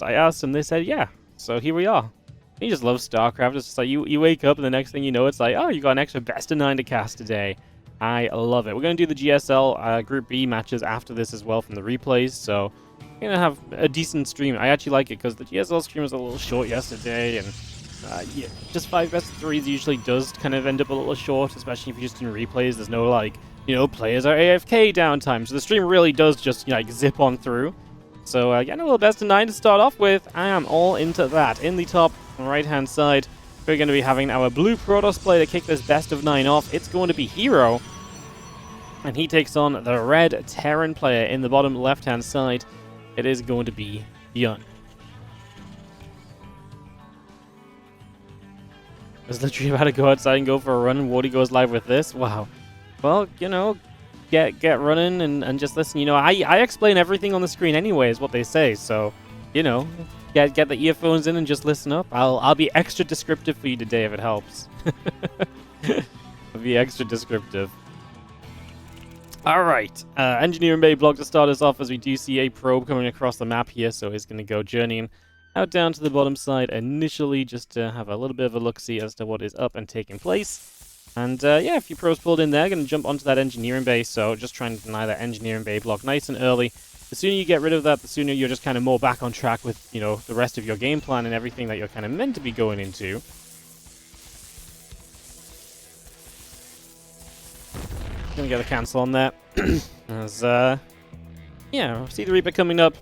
And I asked them, they said, yeah. So here we are. He just loves StarCraft. It's just like you wake up and the next thing you know, it's like, oh, you got an extra best of 9 to cast today. I love it. We're going to do the GSL Group B matches after this as well from the replays. So we're going to have a decent stream. I actually like it because the GSL stream was a little short yesterday. And yeah, just 5 best of 3s usually does kind of end up a little short, especially if you're just in replays. There's no, like, you know, players are AFK downtime. So the stream really does just, like, zip on through. So getting a little best of 9 to start off with. I am all into that. In the top right-hand side, we're going to be having our blue Protoss player to kick this best of 9 off. It's going to be herO. And he takes on the red Terran player in the bottom left-hand side. It is going to be ByuN. I was literally about to go outside and go for a run, and Wardy goes live with this. Wow. Well, you know, get running and just listen. You know, I explain everything on the screen anyway, is what they say. So, you know, get the earphones in and just listen up. I'll be extra descriptive for you today if it helps. I'll be extra descriptive. All right, engineering bay block to start us off, as we do see a probe coming across the map here. So he's going to go journeying out down to the bottom side initially, just to have a little bit of a look-see as to what is up and taking place. And yeah, a few probes pulled in there, going to jump onto that engineering bay. So just trying to deny that engineering bay block nice and early. The sooner you get rid of that, the sooner you're just kind of more back on track with, you know, the rest of your game plan and everything that you're kind of meant to be going into. Gonna get a cancel on that. As yeah, see the Reaper coming up.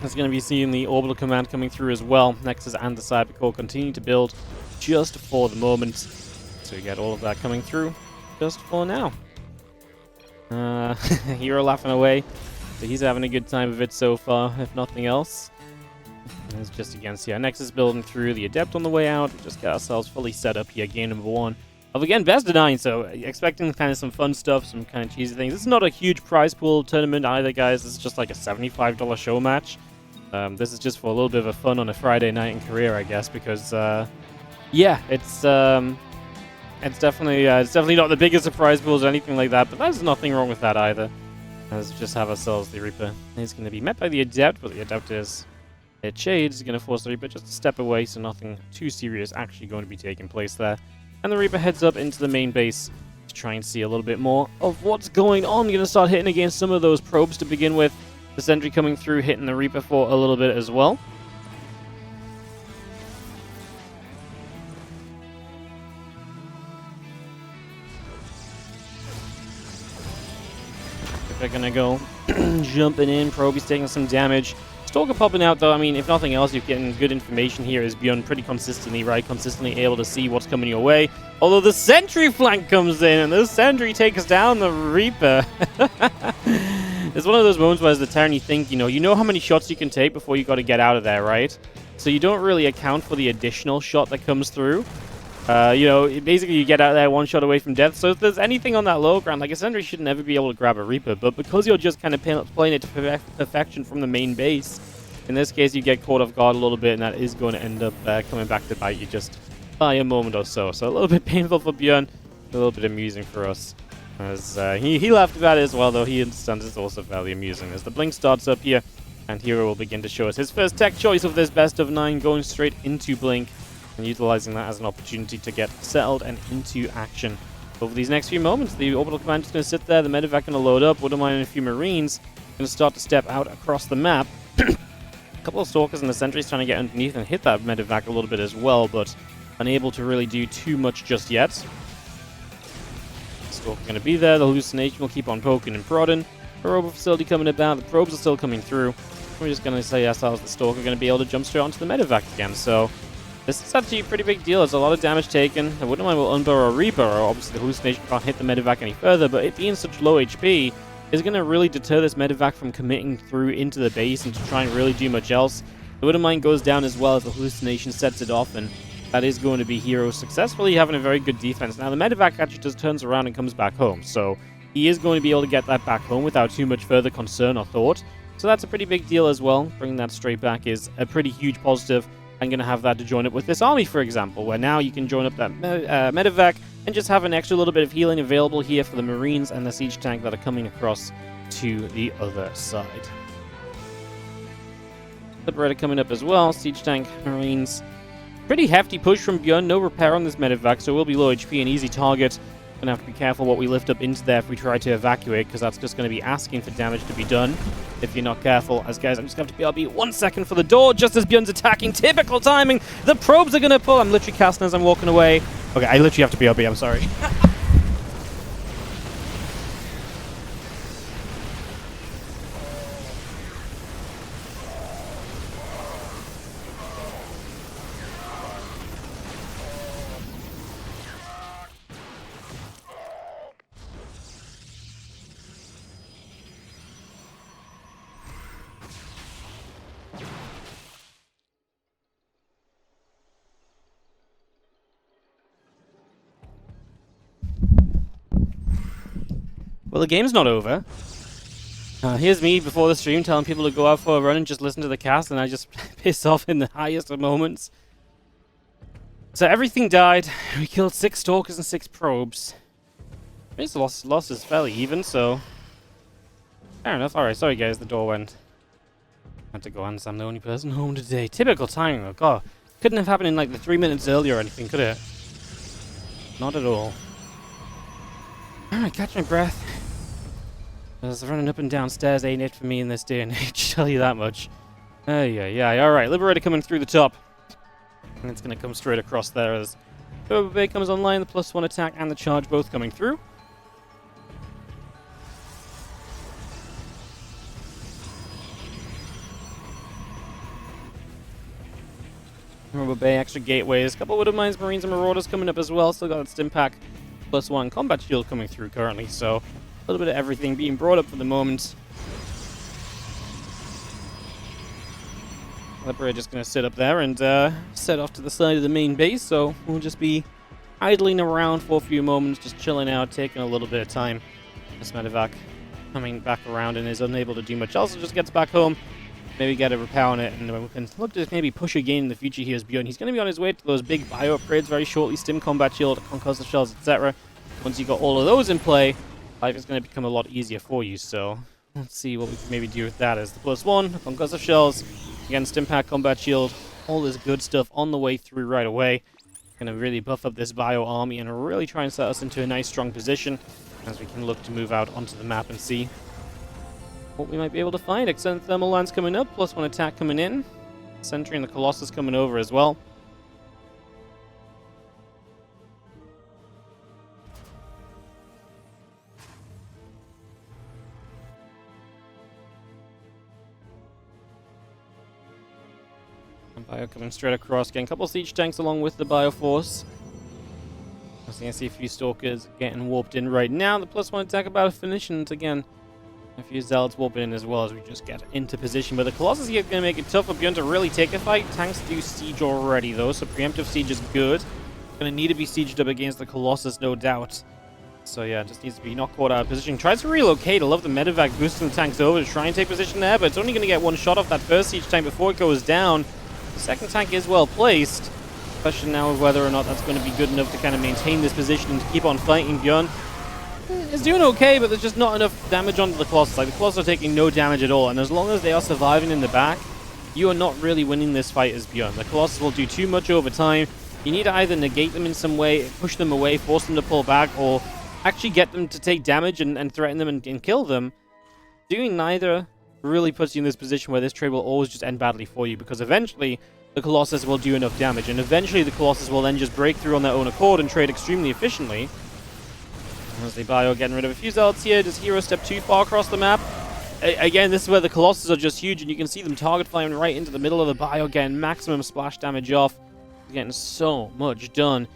There's gonna be seeing the orbital command coming through as well. Nexus and the Cybercore continue to build just for the moment. So you get all of that coming through just for now. herO laughing away. So he's having a good time of it so far, if nothing else. And it's just again, see our Nexus building through, the Adept on the way out. We just got ourselves fully set up here, game number 1. Of again, best of 9, so expecting kind of some fun stuff, some kind of cheesy things. This is not a huge prize pool tournament either, guys. This is just like a $75 show match. This is just for a little bit of a fun on a Friday night in Korea, I guess, because yeah, it's definitely not the biggest of prize pools or anything like that, but there's nothing wrong with that either. Let's just have ourselves the Reaper. He's going to be met by the Adept, but the Adept is hit Shades. Is going to force the Reaper just to step away, so nothing too serious actually going to be taking place there. And the Reaper heads up into the main base to try and see a little bit more of what's going on. Going to start hitting against some of those probes to begin with. The sentry coming through, hitting the Reaper for a little bit as well. They're going to go jumping in. Probe is taking some damage. Stalker popping out, though. I mean, if nothing else, you're getting good information here as ByuN pretty consistently, right? Consistently able to see what's coming your way. Although the sentry flank comes in, and the sentry takes down the Reaper. It's one of those moments where as the Terran you think, you know how many shots you can take before you got to get out of there, right? So you don't really account for the additional shot that comes through. You know, basically you get out there one shot away from death. So if there's anything on that low ground, like a sentry should never be able to grab a Reaper, but because you're just kind of playing it to perfection from the main base, in this case you get caught off guard a little bit, and that is going to end up coming back to bite you just by a moment or so. So a little bit painful for ByuN, a little bit amusing for us. As he laughed about it as well, though he understands it's also fairly amusing. As the blink starts up here, and herO will begin to show us his first tech choice of this best of 9, going straight into blink, and utilizing that as an opportunity to get settled and into action. Over these next few moments, the orbital command is going to sit there, the medevac going to load up, wouldn't mind a few marines, going to start to step out across the map. A couple of stalkers and the sentries trying to get underneath and hit that medevac a little bit as well, but unable to really do too much just yet. Stalker going to be there, the hallucination will keep on poking and prodding. herO facility coming about, the probes are still coming through. We're just going to say ourselves the Stalker going to be able to jump straight onto the medevac again, so this is actually a pretty big deal. There's a lot of damage taken. I wouldn't mind with Unburr or Reaper, or obviously the hallucination can't hit the medevac any further, but it being such low HP is going to really deter this medevac from committing through into the base and to try and really do much else. The Wouldn't Mind goes down as well as the hallucination sets it off, and that is going to be herO successfully having a very good defense. Now the medevac actually just turns around and comes back home, so he is going to be able to get that back home without too much further concern or thought. So that's a pretty big deal as well. Bringing that straight back is a pretty huge positive. I'm going to have that to join up with this army, for example, where now you can join up that medevac and just have an extra little bit of healing available here for the Marines and the siege tank that are coming across to the other side. Liberator coming up as well. Siege tank, Marines. Pretty hefty push from ByuN. No repair on this medevac, so it will be low HP, an easy target. Gonna have to be careful what we lift up into there if we try to evacuate, because that's just going to be asking for damage to be done if you're not careful. As guys, I'm just going to have to BRB 1 second for the door, just as ByuN's attacking. Typical timing. The probes are going to pull. I'm literally casting as I'm walking away. Okay, I literally have to BRB. I'm sorry. Well, the game's not over. Here's me before the stream telling people to go out for a run and just listen to the cast, and I just piss off in the highest of moments. So everything died. We killed 6 stalkers and 6 probes. This loss is fairly even, so fair enough. Alright, sorry guys, the door went. I had to go answer. I'm the only person home today. Typical timing though. God, couldn't have happened in like the 3 minutes earlier or anything, could it? Not at all. Alright, catch my breath. Because running up and down stairs ain't it for me in this day and age, tell you that much. Yeah. Alright, Liberator coming through the top. And it's going to come straight across there as Turbo Bay comes online, the +1 attack and the charge both coming through. Turbo Bay, extra gateways, a couple of Widowmines, Marines, and Marauders coming up as well. Still got its Stim Pack +1 combat shield coming through currently, so a little bit of everything being brought up for the moment. Liberator just going to sit up there and set off to the side of the main base, so we'll just be idling around for a few moments, just chilling out, taking a little bit of time. This medevac coming back around and is unable to do much else. It just gets back home, maybe get a repair on it, and we can look to maybe push again in the future here as ByuN. He's going to be on his way to those big bio upgrades very shortly, Stim Combat Shield, Concussive Shells, etc. Once you got all of those in play, life is going to become a lot easier for you, so let's see what we can maybe do with that as the +1, Concussive Shells, again, Stim Pack, Combat Shield, all this good stuff on the way through right away. Going to really buff up this bio army and really try and set us into a nice strong position as we can look to move out onto the map and see what we might be able to find. Extended Thermal Lance coming up, +1 attack coming in, Sentry and the Colossus coming over as well. Bio coming straight across, getting a couple siege tanks along with the bio force. I can see a few stalkers getting warped in right now. The +1 attack about to finish, and again, a few zealots warping in as well as we just get into position. But the Colossus here is going to make it tough for ByuN to really take a fight. Tanks do siege already though, so preemptive siege is good. Going to need to be sieged up against the Colossus, no doubt. So yeah, just needs to be not caught out of position. Tries to relocate. I love the medevac boosting the tanks over to try and take position there, but it's only going to get one shot off that first siege tank before it goes down. The second tank is well placed. Question now is whether or not that's going to be good enough to kind of maintain this position and to keep on fighting. ByuN is doing okay, but there's just not enough damage onto the Colossus. Like, the Colossus are taking no damage at all, and as long as they are surviving in the back, you are not really winning this fight as ByuN. The Colossus will do too much over time. You need to either negate them in some way, push them away, force them to pull back, or actually get them to take damage and threaten them and kill them. Doing neither really puts you in this position where this trade will always just end badly for you, because eventually the Colossus will do enough damage, and eventually the Colossus will then just break through on their own accord and trade extremely efficiently. As they bio getting rid of a few zealots here. Does herO step too far across the map? Again, this is where the Colossus are just huge, and you can see them target flying right into the middle of the bio, getting maximum splash damage off, getting so much done.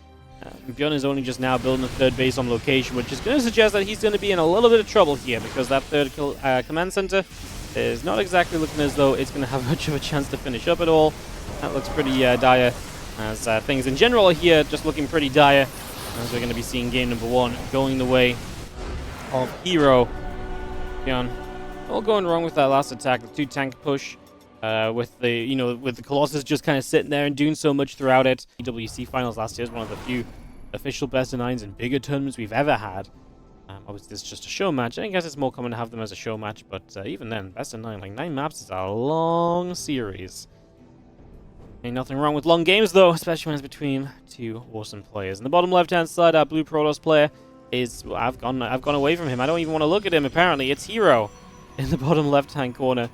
ByuN is only just now building a third base on location, which is going to suggest that he's going to be in a little bit of trouble here, because that third command center is not exactly looking as though it's going to have much of a chance to finish up at all. That looks pretty dire, as things in general are here just looking pretty dire, as we're going to be seeing game number 1 going the way of herO. ByuN all going wrong with that last attack, the 2 tank push. With the Colossus just kind of sitting there and doing so much throughout it. EWC finals last year is one of the few official best of 9s and bigger tournaments we've ever had. Obviously, it's just a show match. I guess it's more common to have them as a show match, but even then, best of 9. Like, 9 maps is a long series. Ain't nothing wrong with long games, though, especially when it's between two awesome players. In the bottom left-hand side, our blue Protoss player is... Well, I've gone away from him. I don't even want to look at him, apparently. It's herO in the bottom left-hand corner.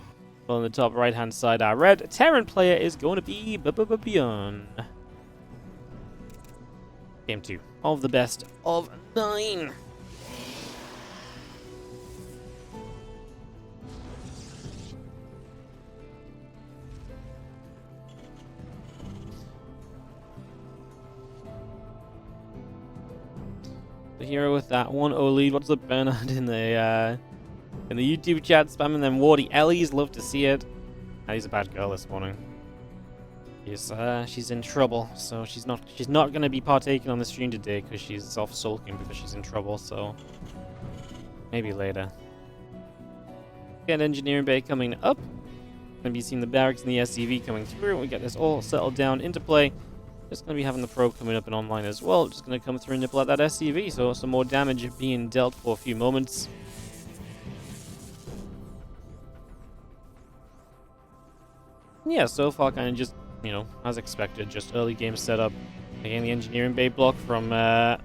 Well, on the top right-hand side, our red Terran player is going to be ByuN. Game 2 of the best of 9. The herO with that 1-0 lead. What's up, Bernard, in the YouTube chat spamming them Wardy Ellies? Love to see it. He's a bad girl this morning. She's in trouble, so she's not gonna be partaking on the stream today because she's off sulking because she's in trouble. So maybe later. Get engineering bay coming up. Gonna be seeing the barracks and the SCV coming through. We get this all settled down into play. Just going to be having the probe coming up and online as well. Just going to come through and nipple at that SCV. So some more damage being dealt for a few moments. Yeah, so far kind of just, you know, as expected. Just early game setup. Again, the engineering bay block from ByuN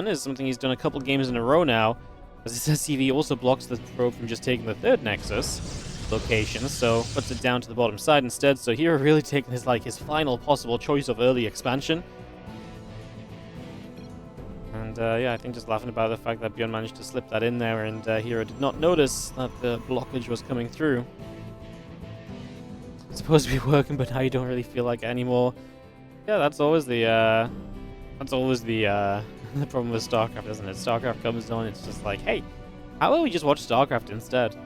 is something he's done a couple games in a row now. As this SCV also blocks the probe from just taking the third nexus location, so puts it down to the bottom side instead. So here, really taking his final possible choice of early expansion. And yeah, I think just laughing about the fact that ByuN managed to slip that in there, and herO did not notice that the blockage was coming through. It's supposed to be working, but now you don't really feel like it anymore. Yeah, that's always the the problem with StarCraft, isn't it? StarCraft comes on, it's just like, hey, how about we just watch StarCraft instead?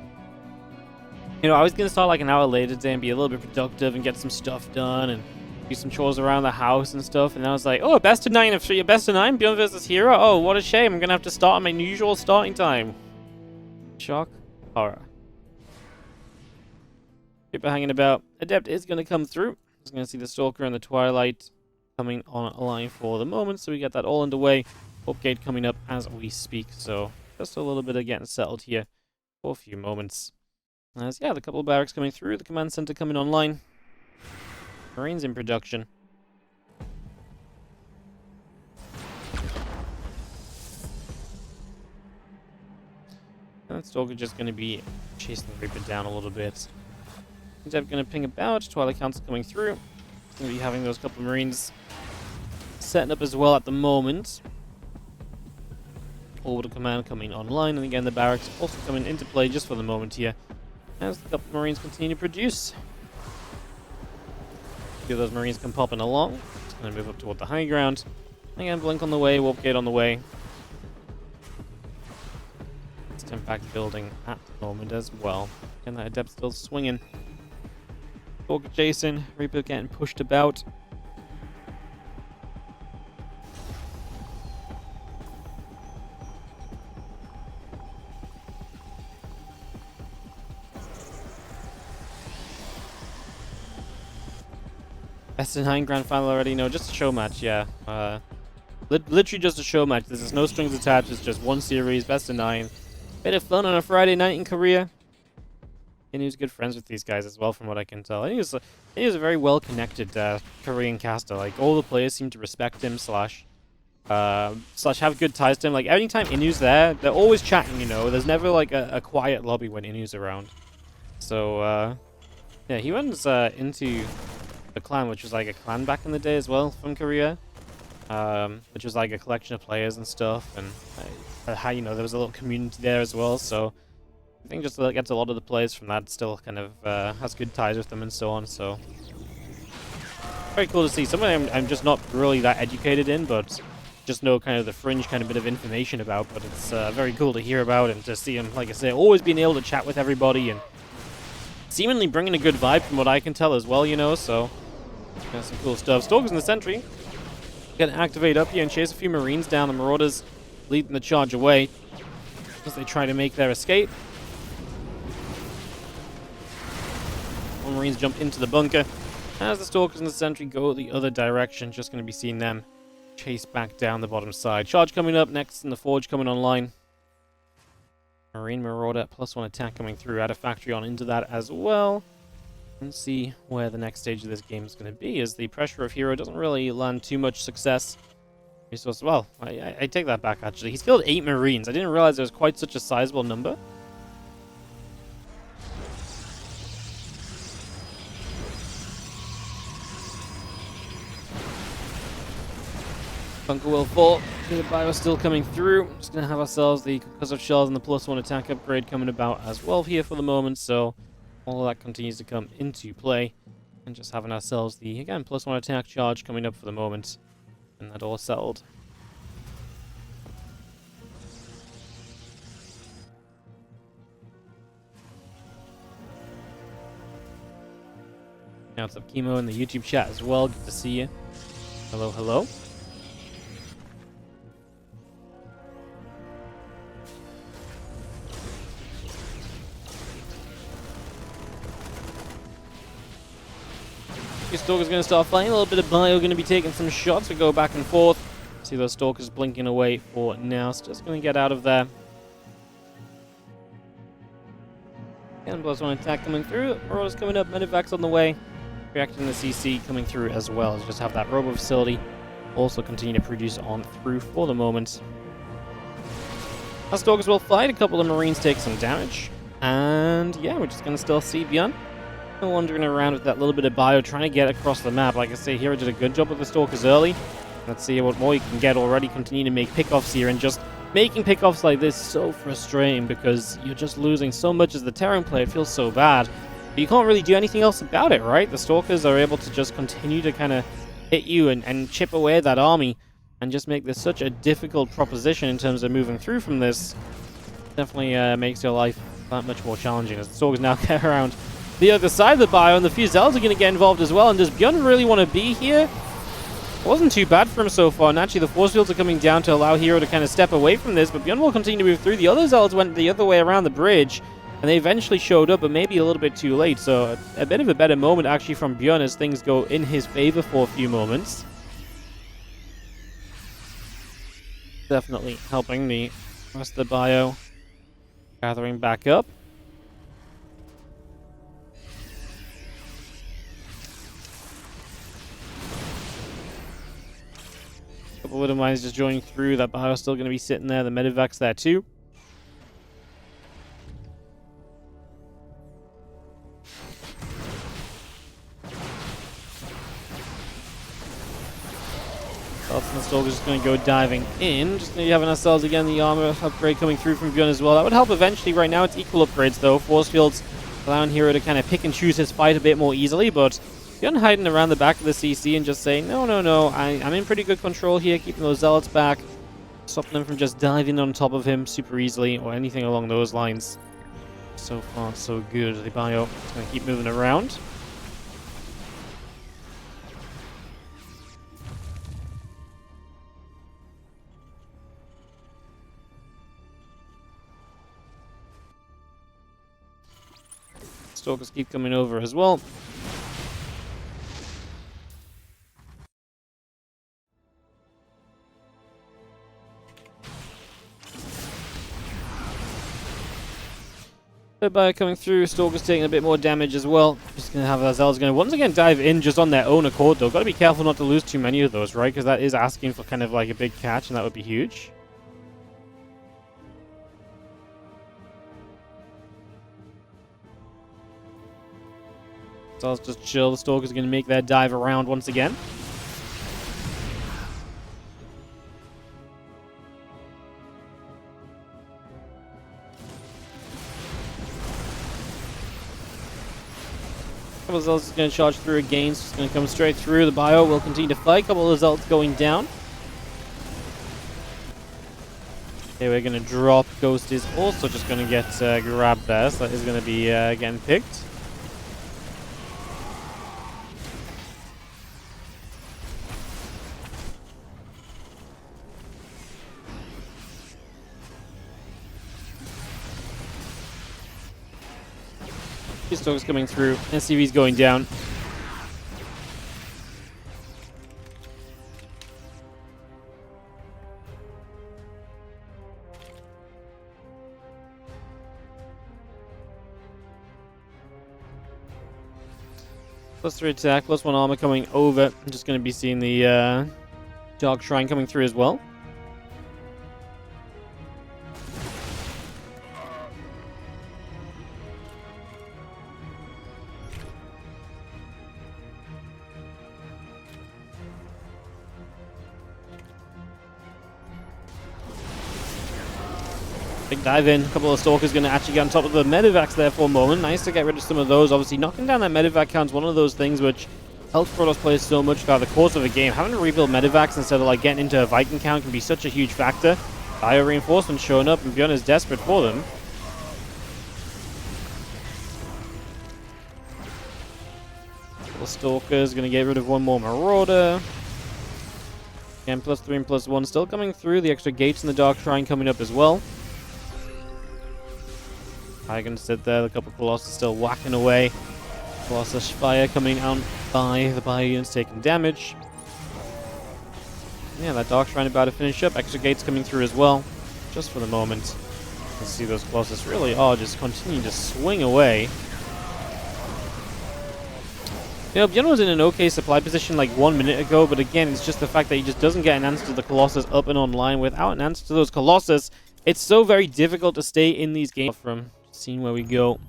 You know, I was going to start like an hour later today and be a little bit productive and get some stuff done and do some chores around the house and stuff. And I was like, oh, best of 9 of 3, best of 9, ByuN versus herO. Oh, what a shame. I'm going to have to start on my usual starting time. Shock. Horror. People hanging about. Adept is going to come through. Just going to see the Stalker and the Twilight coming online for the moment. So we get that all underway. Upgate coming up as we speak. So just a little bit of getting settled here for a few moments. As, yeah, the couple of barracks coming through, the command center coming online. Marines in production. And Stalker just going to be chasing the Reaper down a little bit. Deb going to ping about. Twilight Council coming through. Going to be having those couple of Marines setting up as well at the moment. Orbital command coming online, and again the barracks also coming into play just for the moment here. As the couple Marines continue to produce. A few of those Marines come popping along. Just going to move up toward the high ground. Again, Blink on the way, Warp Gate on the way. Impact building at the moment as well. And that Adept still swinging. Stalker chasing, Reaper getting pushed about. Best of 9 grand final already? No, just a show match, yeah. Literally just a show match. There's no strings attached, it's just one series, best of 9. Bit of fun on a Friday night in Korea. And he was good friends with these guys as well, from what I can tell. He was a very well-connected Korean caster. Like, all the players seem to respect him, slash have good ties to him. Like, anytime Inu's there, they're always chatting, you know. There's never, like, a quiet lobby when Inu's around. So, yeah, he went into the clan, which was, like, a clan back in the day as well, from Korea. Which was, like, a collection of players and stuff, and how, you know, there was a little community there as well, so I think just gets a lot of the players from that still kind of has good ties with them and so on, so very cool to see. Something I'm just not really that educated in, but just know kind of the fringe kind of bit of information about, but it's very cool to hear about and to see him, like I say, always being able to chat with everybody and seemingly bringing a good vibe from what I can tell as well, you know, so yeah, some cool stuff. Stalkers in the Sentry gonna activate up here and chase a few Marines down. The Marauders leading the charge away as they try to make their escape. One Marines jump into the bunker as the Stalkers and the Sentry go the other direction. Just going to be seeing them chase back down the bottom side. Charge coming up next, and the Forge coming online. Marine Marauder, +1 attack coming through. Add a factory on into that as well. And see where the next stage of this game is going to be, as the pressure of herO doesn't really land too much success. Well, I take that back, actually. He's killed 8 Marines. I didn't realize there was quite such a sizable number. Bunker will fall. The ByuN still coming through. Just going to have ourselves the concussive shells and the +1 attack upgrade coming about as well here for the moment. So all of that continues to come into play. And just having ourselves the, again, +1 attack charge coming up for the moment. And that all settled. Now it's up Chemo in the YouTube chat as well. Good to see you. Hello, hello. Stalker's going to start fighting. A little bit of ByuN going to be taking some shots. We go back and forth. See those Stalkers blinking away for now. So just going to get out of there. And +1 attack coming through. Marauders coming up. Medivacs on the way. Reacting the CC coming through as well. Just have that robo facility also continue to produce on through for the moment. Our Stalkers will fight. A couple of Marines take some damage. And yeah, we're just going to still see ByuN wandering around with that little bit of ByuN, trying to get across the map. Like I say, herO did a good job with the Stalkers early. Let's see what more you can get already. Continue to make pickoffs here, and just making pickoffs like this is so frustrating because you're just losing so much as the Terran player. It feels so bad. But you can't really do anything else about it, right? The Stalkers are able to just continue to kind of hit you and chip away at that army and just make this such a difficult proposition in terms of moving through from this. Definitely makes your life that much more challenging as the Stalkers now get around the other side of the ByuN. The few Zells are going to get involved as well. And does ByuN really want to be here? It wasn't too bad for him so far. And actually, the force fields are coming down to allow herO to kind of step away from this. But ByuN will continue to move through. The other Zells went the other way around the bridge. And they eventually showed up, but maybe a little bit too late. So a bit of a better moment, actually, from ByuN as things go in his favor for a few moments. Definitely helping the rest of the ByuN gathering back up. Couple little mines just joining through. That ByuN still going to be sitting there. The Medivac's there too. And the Stalker's just going to go diving in. Just going to be having ourselves again the armor upgrade coming through from ByuN as well. That would help eventually. Right now it's equal upgrades though. Force fields allowing herO to kind of pick and choose his fight a bit more easily, but ByuN hiding around the back of the CC and just saying, no, I'm in pretty good control here, keeping those Zealots back, stopping them from just diving on top of him super easily or anything along those lines. So far, so good. The ByuN is going to keep moving around. Stalkers keep coming over as well. ByuN coming through, Stalkers taking a bit more damage as well. Just going to have our Zells going to once again dive in just on their own accord though. Got to be careful not to lose too many of those, right? Because that is asking for kind of like a big catch and that would be huge. So let's just chill. The Stalkers are going to make their dive around once again. Couple of Zealots is going to charge through again. So it's going to come straight through. The ByuN will continue to fight. Couple of Zealots going down. Okay, we're going to drop. Ghost is also just going to get grabbed there. So that is going to be getting picked. Stalkers coming through. SCV's going down. +3 attack, +1 armor coming over. I'm just going to be seeing the Dark Shrine coming through as well. Big dive in. A couple of Stalkers going to actually get on top of the Medivacs there for a moment. Nice to get rid of some of those. Obviously, knocking down that Medivac count is one of those things which helps Protoss players so much throughout the course of a game. Having to rebuild Medivacs instead of like getting into a Viking count can be such a huge factor. Bio reinforcements showing up, and ByuN is desperate for them. Couple of Stalkers going to get rid of one more Marauder. Again, +3 and +1 still coming through. The extra gates in the Dark Shrine coming up as well. I can sit there. A couple of Colossus still whacking away. Colossus fire coming out by the bio units taking damage. Yeah, that Dark Shrine about to finish up. Extra gates coming through as well. Just for the moment. Let's see, those Colossus really are just continuing to swing away. You know, ByuN was in an okay supply position like 1 minute ago, but again, it's just the fact that he just doesn't get an answer to the Colossus up and online. Without an answer to those Colossus, it's so very difficult to stay in these games. From seeing where we go.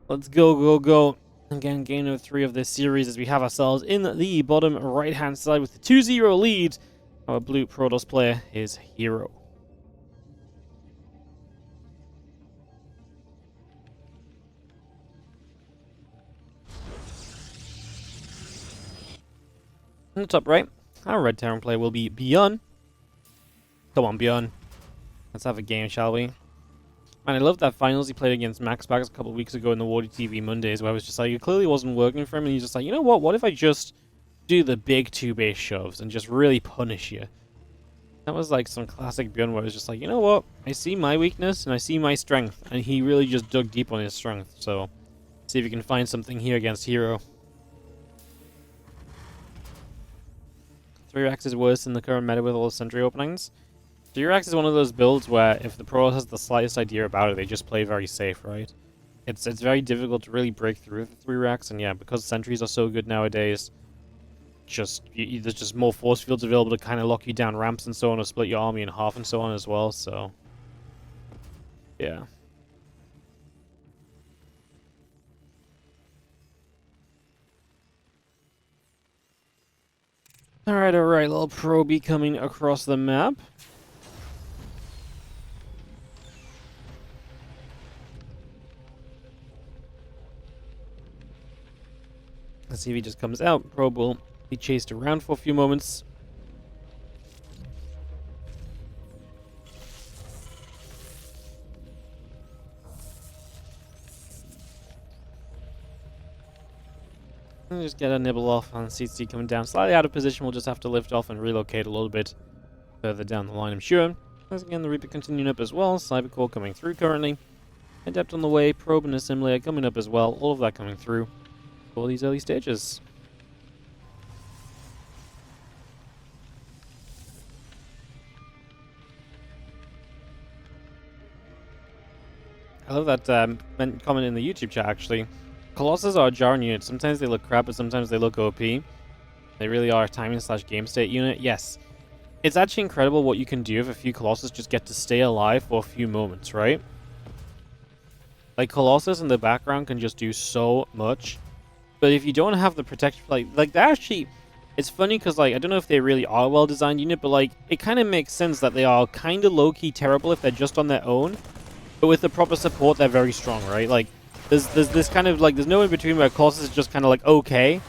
Let's go, go, go. Again, game number 3 of this series as we have ourselves in the bottom right-hand side with the 2-0 lead. Our blue Protoss player is herO. In the top right, our red Terran player will be ByuN. Come on, ByuN. Let's have a game, shall we? Man, I love that finals he played against Max Bags a couple of weeks ago in the WardiTV Mondays, where I was just like, it clearly wasn't working for him, and he's just like, you know what? What if I just do the big 2-base shoves and just really punish you? That was like some classic ByuN where it was just like, you know what? I see my weakness and I see my strength, and he really just dug deep on his strength. So, see if you can find something here against herO. 3-Rax is worse than the current meta with all the sentry openings. 3-Rax is one of those builds where if the Pro has the slightest idea about it, they just play very safe, right? It's very difficult to really break through with 3-Rax, and yeah, because sentries are so good nowadays, there's just more force fields available to kind of lock you down ramps and so on, or split your army in half and so on as well, so yeah. Alright, little probie coming across the map. Let's see if he just comes out. Probe will be chased around for a few moments. And just get a nibble off on CC coming down. Slightly out of position, we'll just have to lift off and relocate a little bit further down the line, I'm sure. As again, the Reaper continuing up as well. Cybercore coming through currently. Adept on the way. Probe and Assimilator coming up as well. All of that coming through for these early stages. I love that comment in the YouTube chat, actually. Colossus are a jarring unit. Sometimes they look crap, but sometimes they look OP. They really are a timing/game state unit. Yes. It's actually incredible what you can do if a few Colossus just get to stay alive for a few moments, right? Like, Colossus in the background can just do so much. But if you don't have the protection, like they actually, it's funny because, like, I don't know if they really are a well-designed unit, but, like, it kind of makes sense that they are kind of low-key terrible if they're just on their own. But with the proper support, they're very strong, right? Like, there's this kind of, like, there's no in-between where Colossus is just kind of, like, okay.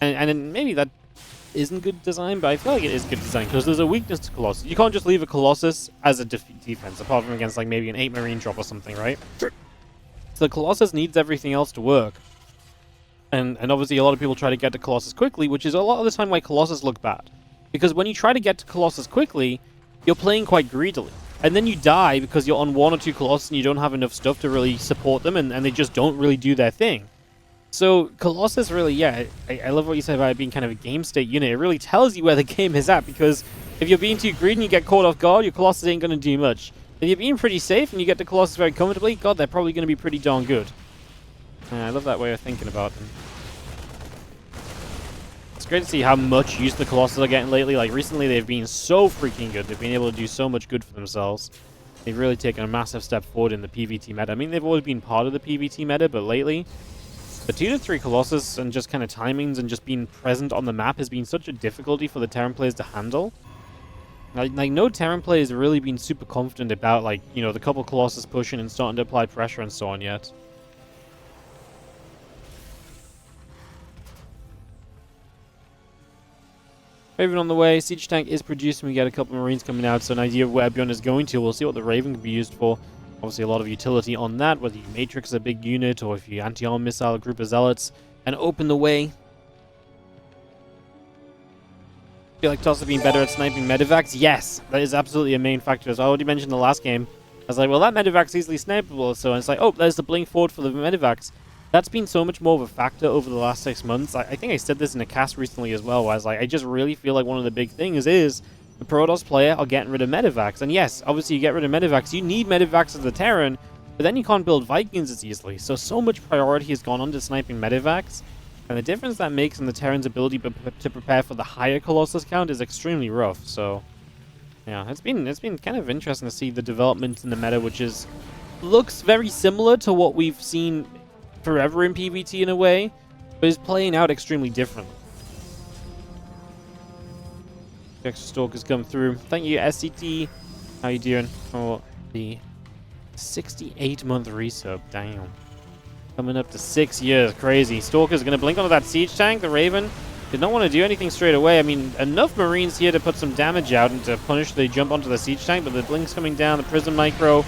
And then maybe that isn't good design, but I feel like it is good design because there's a weakness to Colossus. You can't just leave a Colossus as a defense, apart from against, like, maybe an 8 Marine drop or something, right? So Colossus needs everything else to work. And obviously a lot of people try to get to Colossus quickly, which is a lot of the time why Colossus look bad. Because when you try to get to Colossus quickly, you're playing quite greedily. And then you die because you're on 1 or 2 Colossus and you don't have enough stuff to really support them, and they just don't really do their thing. So Colossus really, yeah, I love what you said about it being kind of a game state unit. It really tells you where the game is at, because if you're being too greedy and you get caught off guard, your Colossus ain't going to do much. If you're being pretty safe and you get the Colossus very comfortably, God, they're probably going to be pretty darn good. I love that way of thinking about them. It's great to see how much use the Colossus are getting lately. Like, recently they've been so freaking good. They've been able to do so much good for themselves. They've really taken a massive step forward in the PvT meta. I mean, they've always been part of the PvT meta, but lately, the 2 to 3 Colossus and just kind of timings and just being present on the map has been such a difficulty for the Terran players to handle. Like no Terran player has really been super confident about, like, you know, the couple Colossus pushing and starting to apply pressure and so on yet. Raven on the way. Siege tank is produced and we get a couple of Marines coming out, so an idea of where ByuN is going to. We'll see what the Raven can be used for. Obviously a lot of utility on that, whether you Matrix a big unit or if you anti-arm missile a group of Zealots and open the way. I feel like TOS have been better at sniping medevacs. Yes, that is absolutely a main factor. As I already mentioned in the last game, I was like, well, that medevac's easily snipeable, so it's like, oh, there's the blink forward for the medevacs. That's been so much more of a factor over the last 6 months. I think I said this in a cast recently as well, where I was like, I just really feel like one of the big things is the Protoss player are getting rid of medevacs. And yes, obviously you get rid of medevacs, you need medevacs as the Terran, but then you can't build Vikings as easily. So much priority has gone on to sniping medevacs, and the difference that makes in the Terran's ability to prepare for the higher Colossus count is extremely rough. So yeah, it's been kind of interesting to see the development in the meta, which looks very similar to what we've seen forever in PvT in a way, but is playing out extremely differently. Extra Stalkers come through. Thank you, SCT. How you doing for the 68-month resub? Damn. Coming up to 6 years. Crazy. Stalker's going to blink onto that siege tank. The Raven did not want to do anything straight away. I mean, enough Marines here to put some damage out and to punish the jump onto the siege tank, but the blink's coming down. The Prism Micro.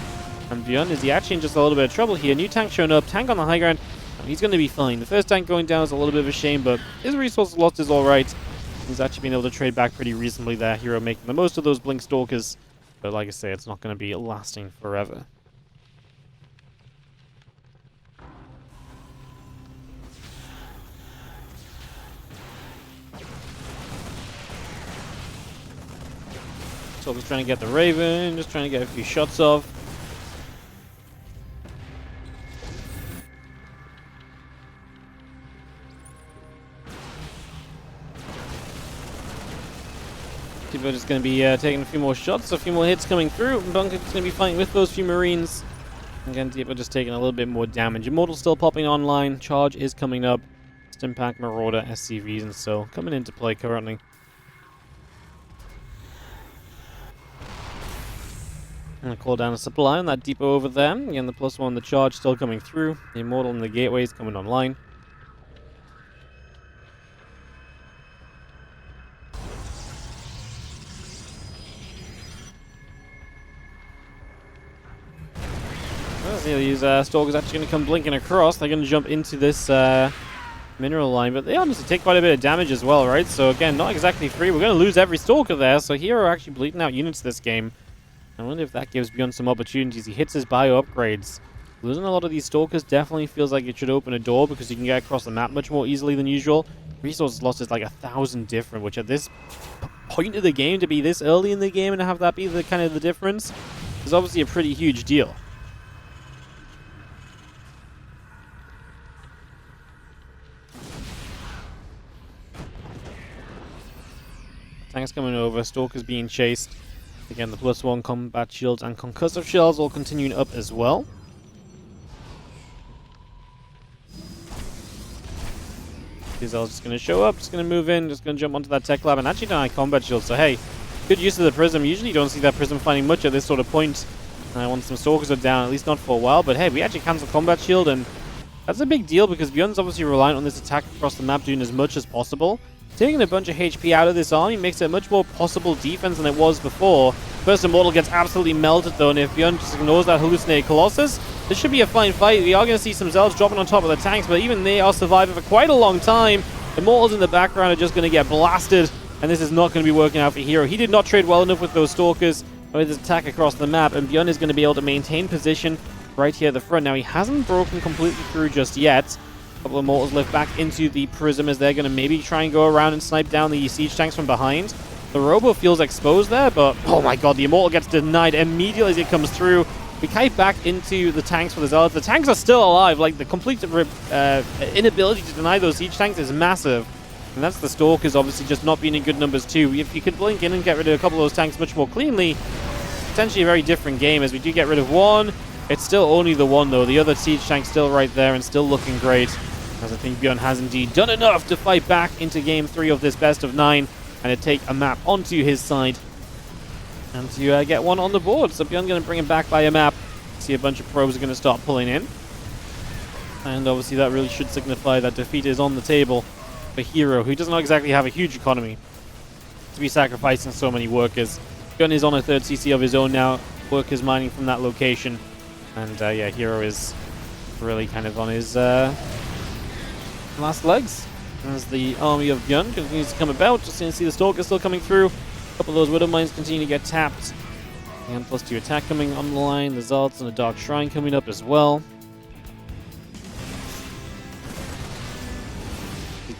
And ByuN, is he actually in just a little bit of trouble here? New tank showing up. Tank on the high ground. He's going to be fine. The first tank going down is a little bit of a shame, but his resources lost is alright. He's actually been able to trade back pretty reasonably there. herO making the most of those blink stalkers. But like I say, it's not going to be lasting forever. So just trying to get the Raven, just trying to get a few shots off. We're just going to be taking a few more shots, a few more hits coming through. Bunker's going to be fighting with those few Marines. Again, we're just taking a little bit more damage. Immortal still popping online. Charge is coming up. Stimpack, Marauder, SCVs, and so coming into play currently. I'm going to call down a supply on that depot over there. Again, the +1, the charge still coming through. The Immortal and the gateways coming online. These Stalkers actually going to come blinking across. They're going to jump into this mineral line, but they honestly take quite a bit of damage as well, right? So again, not exactly free. We're going to lose every Stalker there, so here are actually bleeding out units this game. I wonder if that gives ByuN some opportunities. He hits his bio upgrades. Losing a lot of these Stalkers definitely feels like it should open a door because you can get across the map much more easily than usual. Resources lost is like 1,000 different, which at this point of the game, to be this early in the game and have that be the kind of the difference, is obviously a pretty huge deal. Tanks coming over, Stalkers being chased. Again, the +1 combat shields and concussive shells all continuing up as well. These are just going to show up, just going to move in, just going to jump onto that tech lab, and actually deny combat shield. So hey, good use of the Prism. Usually you don't see that Prism finding much at this sort of point. Once some Stalkers are down, at least not for a while. But hey, we actually cancel combat shield, and that's a big deal because ByuN's obviously reliant on this attack across the map doing as much as possible. Taking a bunch of HP out of this army makes it a much more possible defense than it was before. First Immortal gets absolutely melted though, and if ByuN just ignores that hallucinated Colossus, this should be a fine fight. We are going to see some Zealots dropping on top of the tanks, but even they are surviving for quite a long time. Immortals in the background are just going to get blasted, and this is not going to be working out for herO. He did not trade well enough with those Stalkers with his attack across the map, and ByuN is going to be able to maintain position right here at the front. Now, he hasn't broken completely through just yet. A couple of Immortals lift back into the Prism as they're going to maybe try and go around and snipe down the siege tanks from behind. The The Robo feels exposed there, but oh my god, the Immortal gets denied immediately as it comes through. We kite back into the tanks for the Zealots. The tanks are still alive. Like, the complete inability to deny those siege tanks is massive. And that's the Stalkers obviously just not being in good numbers too. If you could blink in and get rid of a couple of those tanks much more cleanly, potentially a very different game. As we do get rid of one, it's still only the one though. The other siege tank's still right there and still looking great. As I think ByuN has indeed done enough to fight back into Game 3 of this best of 9 and to take a map onto his side. And to get one on the board. So ByuN going to bring him back by a map. See a bunch of probes are going to start pulling in. And obviously that really should signify that defeat is on the table for herO, who does not exactly have a huge economy to be sacrificing so many workers. ByuN is on a third CC of his own now. Workers mining from that location. And yeah, herO is really kind of on his last legs. As the army of ByuN continues to come about. Just going to see the Stalker still coming through. A couple of those Widow Mines continue to get tapped. And +2 attack coming on the line. The Zealots and a Dark Shrine coming up as well.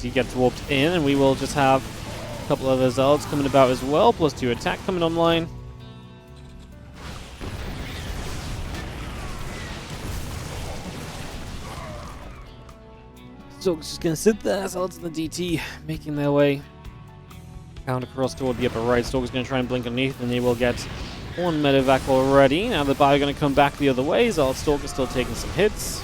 He gets warped in, and we will just have a couple of the Zealots coming about as well. +2 attack coming online. So it's just going to sit there. Zealots in the DT making their way down across toward the upper right. Stalker's going to try and blink underneath, and they will get one medevac already. Now the Bio going to come back the other way. Zealot Stalker's still taking some hits.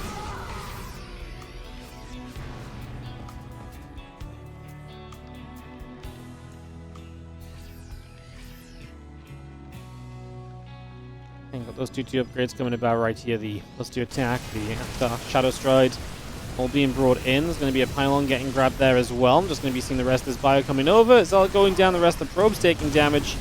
And got those 2-2 upgrades coming about right here. The +2 attack, the Dark Shadow Stride, all being brought in. There's going to be a pylon getting grabbed there as well. I'm just going to be seeing the rest of this Bio coming over. It's all going down. The rest of the probes taking damage.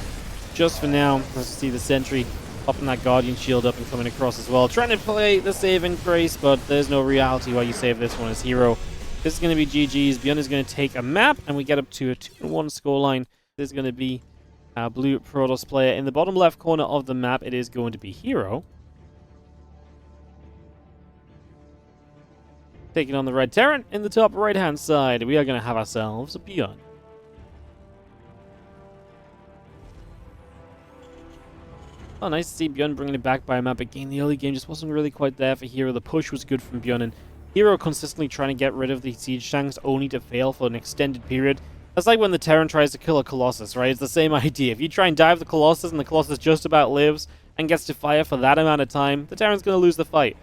Just for now, let's see the Sentry popping that Guardian Shield up and coming across as well. Trying to play the saving grace, but there's no reality why you save this one as herO. This is going to be GG's. ByuN is going to take a map, and we get up to a 2-1 scoreline. This is going to be our blue Protoss player. In the bottom left corner of the map, it is going to be herO. Taking on the red Terran. In the top right-hand side, we are going to have ourselves a ByuN. Oh, nice to see ByuN bringing it back by a map again. The early game just wasn't really quite there for herO. The push was good from ByuN, and herO consistently trying to get rid of the siege tanks only to fail for an extended period. That's like when the Terran tries to kill a Colossus, right? It's the same idea. If you try and dive the Colossus and the Colossus just about lives and gets to fire for that amount of time, the Terran's going to lose the fight.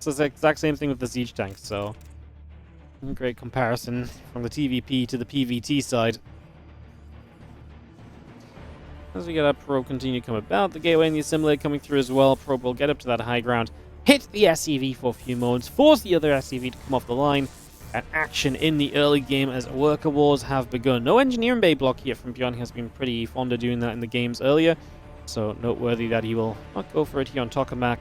So it's the exact same thing with the siege tanks, so great comparison from the TvP to the PvT side. As we get our probe continue to come about, the gateway and the assimilator coming through as well. Probe will get up to that high ground, hit the SCV for a few moments, force the other SCV to come off the line, and action in the early game as worker wars have begun. No engineering bay block here from ByuN. He has been pretty fond of doing that in the games earlier, so noteworthy that he will not go for it here on Tokamak.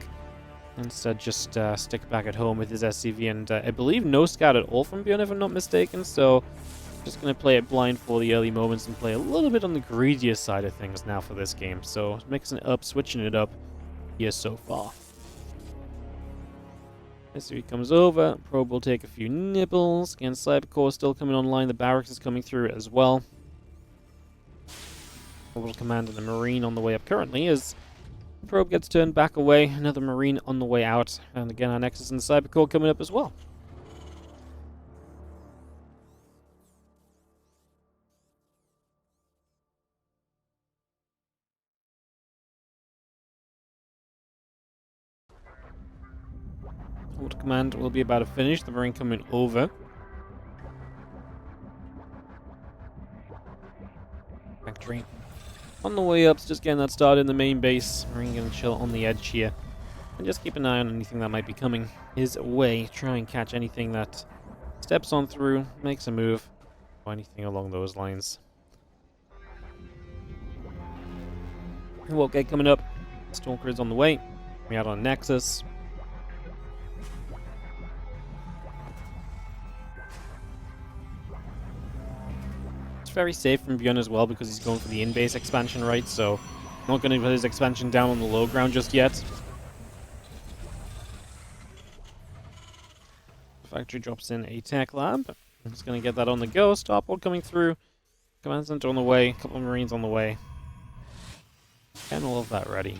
Instead, just stick back at home with his SCV, and I believe no scout at all from ByuN, if I'm not mistaken, so just going to play it blind for the early moments and play a little bit on the greedier side of things now for this game. So mixing it up, switching it up here so far. SCV comes over, probe will take a few nibbles. Again, Cybercore still coming online, the barracks is coming through as well. Orbital Command and the Marine on the way up currently as the probe gets turned back away. Another Marine on the way out. And again, our Nexus and the Cybercore coming up as well. Orbital Command will be about to finish. The Marine coming over. Factory. On the way up, just getting that started in the main base. Marine gonna chill on the edge here. And just keep an eye on anything that might be coming his way. Try and catch anything that steps on through, makes a move, or anything along those lines. Okay, coming up. Stalker is on the way. We out on Nexus. It's very safe from ByuN as well because he's going for the in-base expansion, right? So not going to put his expansion down on the low ground just yet. Factory drops in a tech lab. I'm just going to get that on the go. Starport coming through. Command center on the way. A couple of Marines on the way. And all of that ready.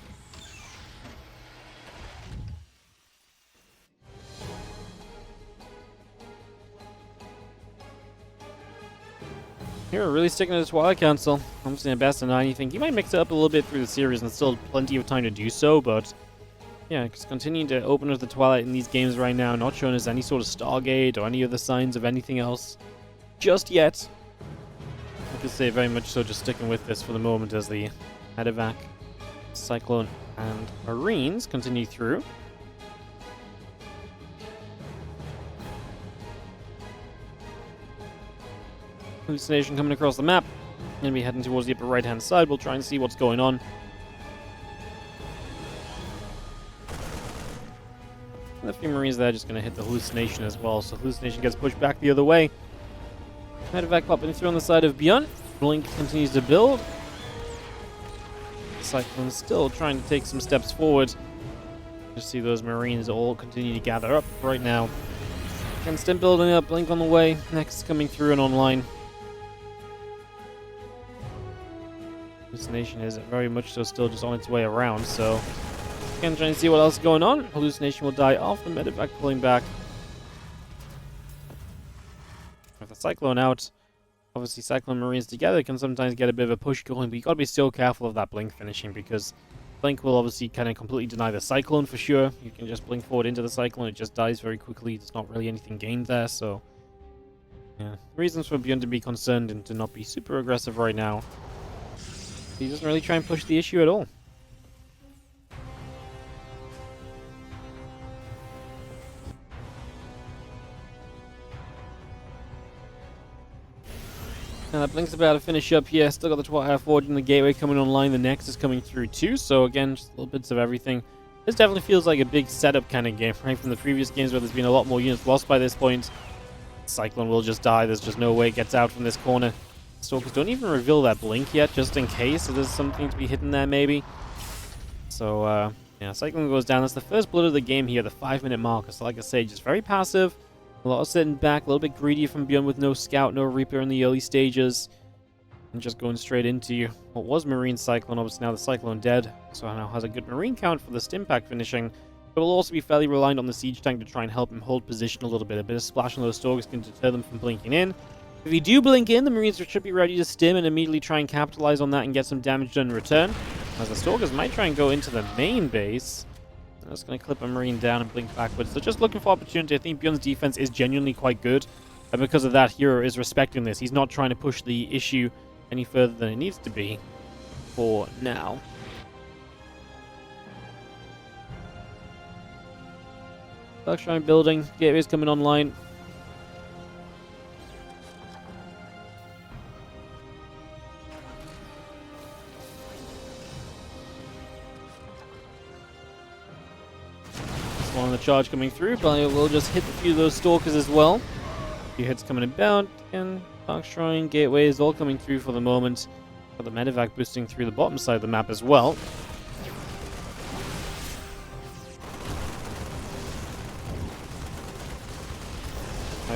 Here, really sticking to the Twilight Council. I'm seeing a best of 9. You think he might mix it up a little bit through the series and still plenty of time to do so, but yeah, just continuing to open up the Twilight in these games right now, not showing us any sort of Stargate or any other signs of anything else just yet. I could say very much so just sticking with this for the moment as the Medevac, Cyclone, and Marines continue through. Hallucination coming across the map. Gonna be heading towards the upper right hand side. We'll try and see what's going on. And a few Marines there just gonna hit the Hallucination as well, so Hallucination gets pushed back the other way. Medevac popping through on the side of ByuN. Blink continues to build. Cyclone still trying to take some steps forward. Just see those Marines all continue to gather up right now. Constant building up, Blink on the way. Next coming through and online. Hallucination is very much so still just on its way around, so again trying to see what else is going on. Hallucination will die off, the Medevac pulling back. With the Cyclone out, obviously Cyclone Marines together can sometimes get a bit of a push going, but you gotta be so careful of that Blink finishing, because Blink will obviously kind of completely deny the Cyclone for sure. You can just blink forward into the Cyclone, it just dies very quickly. There's not really anything gained there, so yeah. Reasons for ByuN to be concerned and to not be super aggressive right now. He doesn't really try and push the issue at all. Now that Blink's about to finish up here. Still got the Twilight Forge and the Gateway coming online. The Nexus coming through too. So again, just little bits of everything. This definitely feels like a big setup kind of game, right? From the previous games where there's been a lot more units lost by this point. Cyclone will just die. There's just no way it gets out from this corner. Stalkers don't even reveal that Blink yet, just in case there's something to be hidden there maybe. So yeah, Cyclone goes down. That's the first blood of the game here, the 5-minute marker. So like I say, just very passive. A lot of sitting back, a little bit greedy from ByuN with no Scout, no Reaper in the early stages. And just going straight into what was Marine Cyclone. Obviously now the Cyclone dead, so now has a good Marine count for the Stimpak finishing. But will also be fairly reliant on the Siege Tank to try and help him hold position a little bit. A bit of splash on those Stalkers can deter them from blinking in. If you do blink in, the Marines should be ready to stim and immediately try and capitalize on that and get some damage done in return. As the Stalkers might try and go into the main base. I'm just going to clip a Marine down and blink backwards. So just looking for opportunity. I think ByuN's defense is genuinely quite good. And because of that, herO is respecting this. He's not trying to push the issue any further than it needs to be for now. Darkshrine building. Gateway's coming online. On the charge coming through, but we'll just hit a few of those Stalkers as well. A few hits coming inbound, and Darkshrine, Gateways all coming through for the moment. Got the Medevac boosting through the bottom side of the map as well.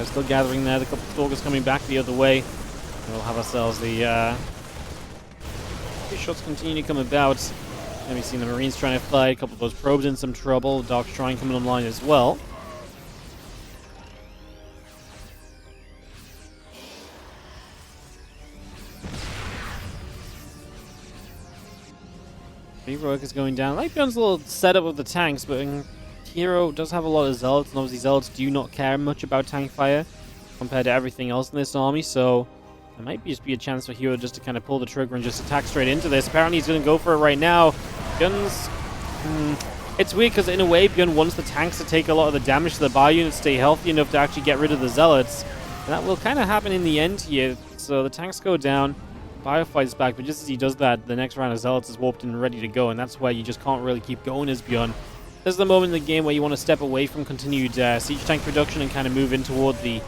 Still gathering there, the couple of Stalkers coming back the other way. We'll have ourselves the few shots continue to come about. And we've seen the Marines trying to fight, a couple of those probes in some trouble, Darkshrine coming online as well. Heroic is going down. I like ByuN's little setup of the tanks, but herO does have a lot of Zealots, and obviously Zealots do not care much about tank fire compared to everything else in this army, so there might just be a chance for herO just to kind of pull the trigger and just attack straight into this. Apparently he's going to go for it right now. ByuN's... it's weird because in a way ByuN wants the tanks to take a lot of the damage to the ByuN and stay healthy enough to actually get rid of the Zealots. And that will kind of happen in the end here. So the tanks go down, Bio fights back, but just as he does that, the next round of Zealots is warped and ready to go, and that's why you just can't really keep going as ByuN. This is the moment in the game where you want to step away from continued siege tank production and kind of move in toward the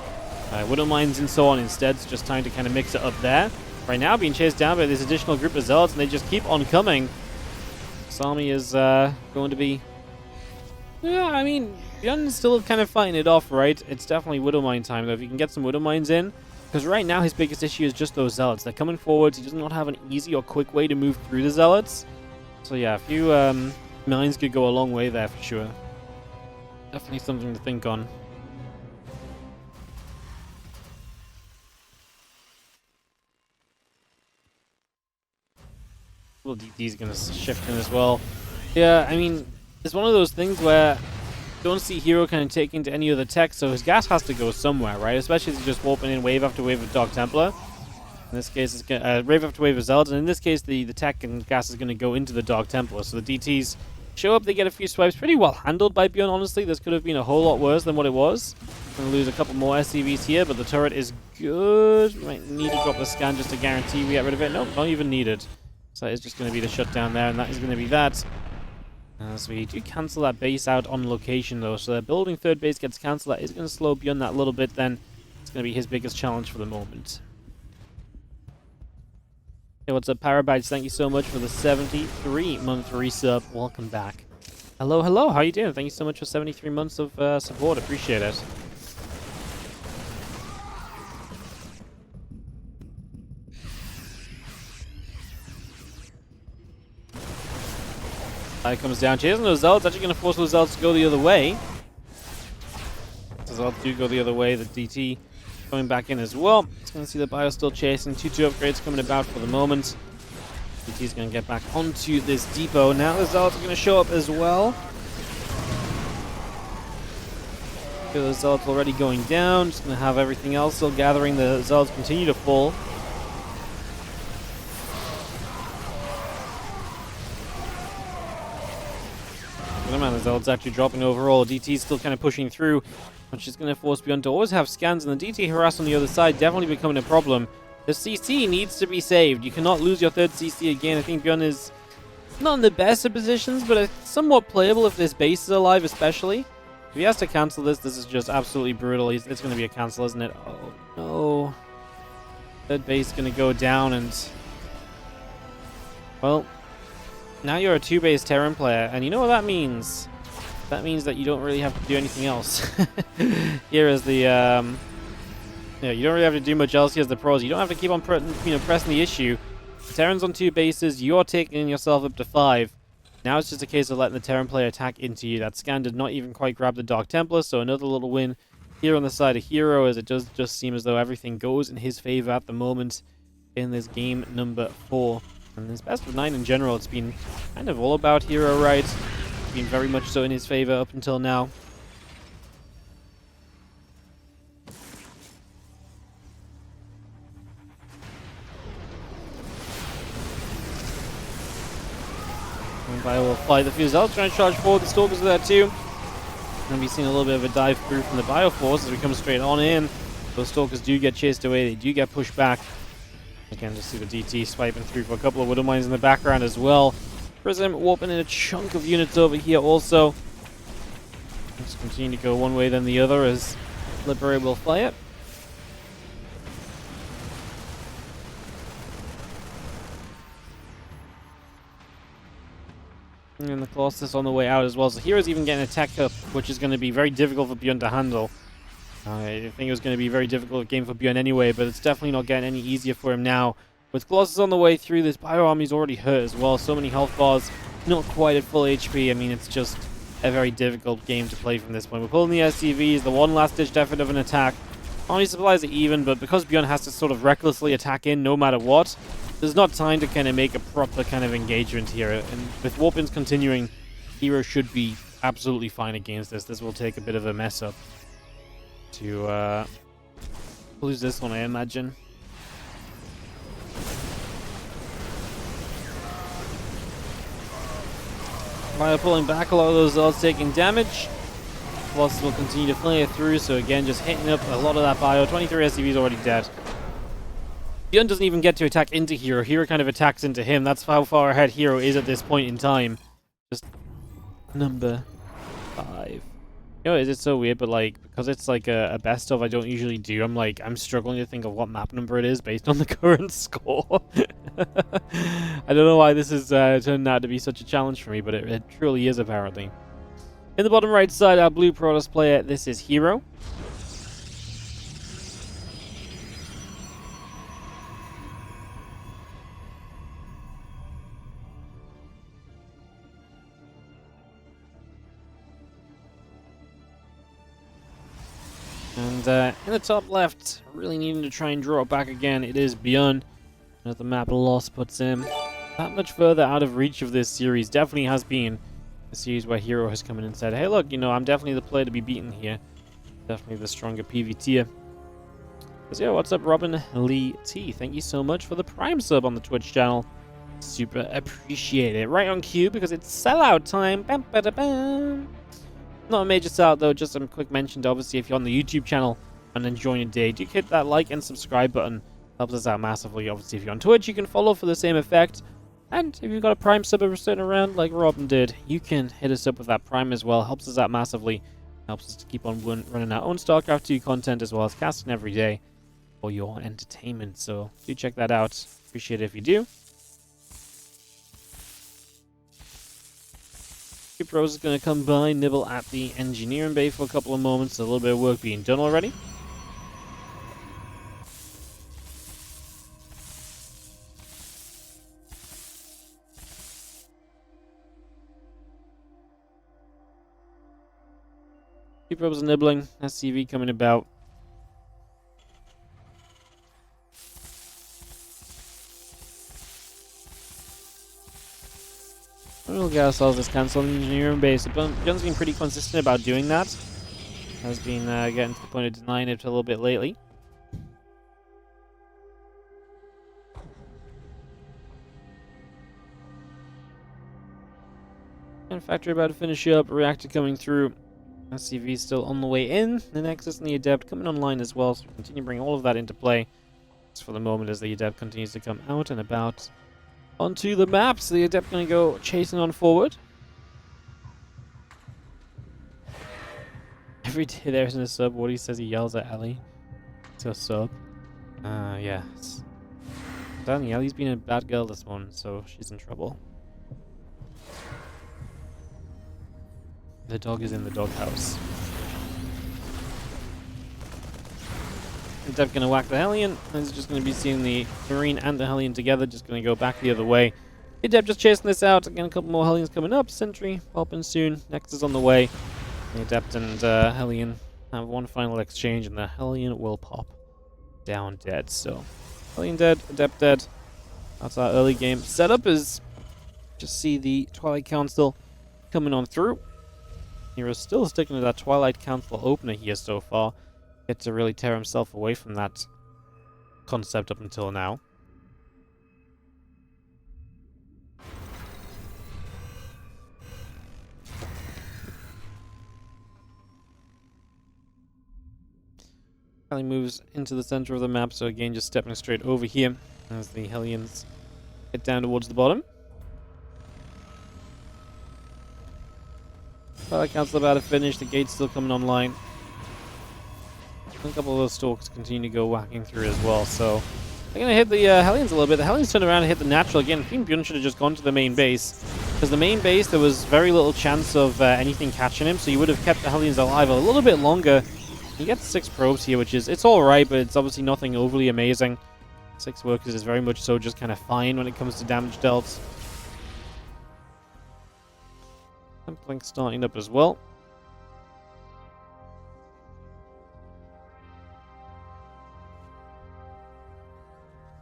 Widow Mines and so on instead. It's just time to kind of mix it up there. Right now being chased down by this additional group of Zealots, and they just keep on coming. This army is going to be... yeah, I mean, ByuN's still kind of fighting it off, right? It's definitely Widow Mine time, though. If you can get some Widow Mines in, Because right now his biggest issue is just those zealots. They're coming forwards. He does not have an easy or quick way to move through the zealots. So yeah, a few mines could go a long way there for sure. Definitely something to think on. Well, DT's going to shift in as well. Yeah, I mean, it's one of those things where don't see herO kind of taking to any other tech, so his gas has to go somewhere, right? Especially as he's just warping in wave after wave of Dark Templar. In this case, it's wave after wave of Zealots, and in this case, the tech and gas is going to go into the Dark Templar. So the DTs show up, they get a few swipes. Pretty well handled by ByuN, honestly. This could have been a whole lot worse than what it was. Going to lose a couple more SCVs here, but the turret is good. Might need to drop the scan just to guarantee we get rid of it. Nope, not even needed. So that is just going to be the shutdown there, and that is going to be that. So we do cancel that base out on location, though. So the building third base gets cancelled. That is going to slow ByuN that little bit, then. It's going to be his biggest challenge for the moment. Hey, what's up, Parabytes? Thank you so much for the 73-month resub. Welcome back. Hello, hello. How you doing? Thank you so much for 73 months of support. Appreciate it. It comes down, chasing those Zealots. Actually going to force those Zealots to go the other way. The Zealots do go the other way. The DT coming back in as well. It's going to see the Bio still chasing. 2-2 upgrades coming about for the moment. DT's going to get back onto this depot. Now the Zealots are going to show up as well. The Zealots already going down. Just going to have everything else still gathering. The Zealots continue to fall. The Zealots actually dropping overall. DT's still kind of pushing through, which is going to force ByuN to always have scans, and the DT harass on the other side definitely becoming a problem. The CC needs to be saved. You cannot lose your third CC again. I think ByuN is not in the best of positions, but it's somewhat playable if this base is alive, especially. If he has to cancel this, this is just absolutely brutal. It's going to be a cancel, isn't it? Oh, no. Third base is going to go down, and... well... now you're a 2-base Terran player, and you know what that means? That means that you don't really have to do anything else. Here is the, yeah, you don't really have to do much else here as the pros. You don't have to keep on pressing the issue. The Terran's on 2 bases, you're taking yourself up to 5. Now it's just a case of letting the Terran player attack into you. That scan did not even quite grab the Dark Templar, so another little win here on the side of herO, as it does just seem as though everything goes in his favor at the moment in this game number 4. And this best of 9 in general, it's been kind of all about herO, right? It's been very much so in his favor up until now. And Bio will fly the fuse out, trying to charge forward. The Stalkers are there too. And we've seen a little bit of a dive through from the Bio Force as we come straight on in. Those Stalkers do get chased away, they do get pushed back. Again, just see the DT swiping through for a couple of Widow Mines in the background as well. Prism warping in a chunk of units over here also. Let's continue to go one way then the other as Liberator will fly it. And the Colossus on the way out as well. So hero's even getting a tech up, which is going to be very difficult for ByuN to handle. I think it was going to be a very difficult game for ByuN anyway, but it's definitely not getting any easier for him now. With Colossus on the way through, this Bio Army's already hurt as well. So many health bars, not quite at full HP. I mean, it's just a very difficult game to play from this point. We're pulling the SCVs, the one last-ditched effort of an attack. Army supplies are even, but because ByuN has to sort of recklessly attack in no matter what, there's not time to kind of make a proper kind of engagement here. And with warp-ins continuing, herO should be absolutely fine against this. This will take a bit of a mess up to lose this one, I imagine. Bio pulling back, a lot of those Zealots taking damage. Colossus will continue to flare through, so again, just hitting up a lot of that Bio. 23 SCVs already dead. ByuN doesn't even get to attack into herO. herO kind of attacks into him. That's how far ahead herO is at this point in time. Just number 5. You know, it's so weird, but like, because it's like a best of I don't usually do, I'm struggling to think of what map number it is based on the current score. I don't know why this has turned out to be such a challenge for me, but it truly is apparently. In the bottom right side, our blue Protoss player, this is herO. And in the top left, really needing to try and draw it back again, it is ByuN. Another map loss puts him that much further out of reach of this series. Definitely has been a series where herO has come in and said, hey look, you know, I'm definitely the player to be beaten here. Definitely the stronger PvTer. So yeah, what's up, Robin Lee T? Thank you so much for the Prime sub on the Twitch channel. Super appreciate it. Right on cue because it's sellout time. Bam, ba, da, bam. Not a major sellout though, just some quick mention to obviously if you're on the YouTube channel and enjoying a day, do hit that like and subscribe button. Helps us out massively. Obviously if you're on Twitch, you can follow for the same effect. And if you've got a Prime sub ever sitting around like Robin did, you can hit us up with that Prime as well. Helps us out massively. Helps us to keep on running our own StarCraft 2 content as well as casting every day for your entertainment. So do check that out. Appreciate it if you do. Pros is going to come by, nibble at the engineering bay for a couple of moments. A little bit of work being done already. Pros are nibbling. SCV coming about. We'll get ourselves this cancel engineering base. ByuN's been pretty consistent about doing that. Has been getting to the point of denying it a little bit lately. And factory about to finish up. Reactor coming through. SCV still on the way in. The Nexus and the Adept coming online as well. So we continue to bring all of that into play. Just for the moment as the Adept continues to come out and about. Onto the map, so the Adept going to go chasing on forward. Every day there's in a sub, Wardy says he yells at Ellie. To a sub. Yes. Danny, Ellie's been a bad girl this morning, so she's in trouble. The dog is in the doghouse. The Adept going to whack the Hellion. He's just going to be seeing the Marine and the Hellion together. Just going to go back the other way. The Adept just chasing this out. Again, a couple more Hellions coming up. Sentry popping soon. Next is on the way. The Adept and Hellion have one final exchange, and the Hellion will pop down dead. So, Hellion dead, Adept dead. That's our early game setup. Is just see the Twilight Council coming on through. hero's still sticking to that Twilight Council opener here so far. Get to really tear himself away from that concept up until now. He moves into the center of the map, so again just stepping straight over here as the Hellions get down towards the bottom. Twilight Council about to finish, the gate's still coming online. A couple of those stalks continue to go whacking through as well, so they're going to hit the Hellions a little bit. The Hellions turn around and hit the natural again. I think ByuN should have just gone to the main base, because the main base there was very little chance of anything catching him, so you would have kept the Hellions alive a little bit longer. You get 6 probes here, which is, it's alright, but it's obviously nothing overly amazing. 6 workers is very much so just kind of fine when it comes to damage dealt. And Blink starting up as well.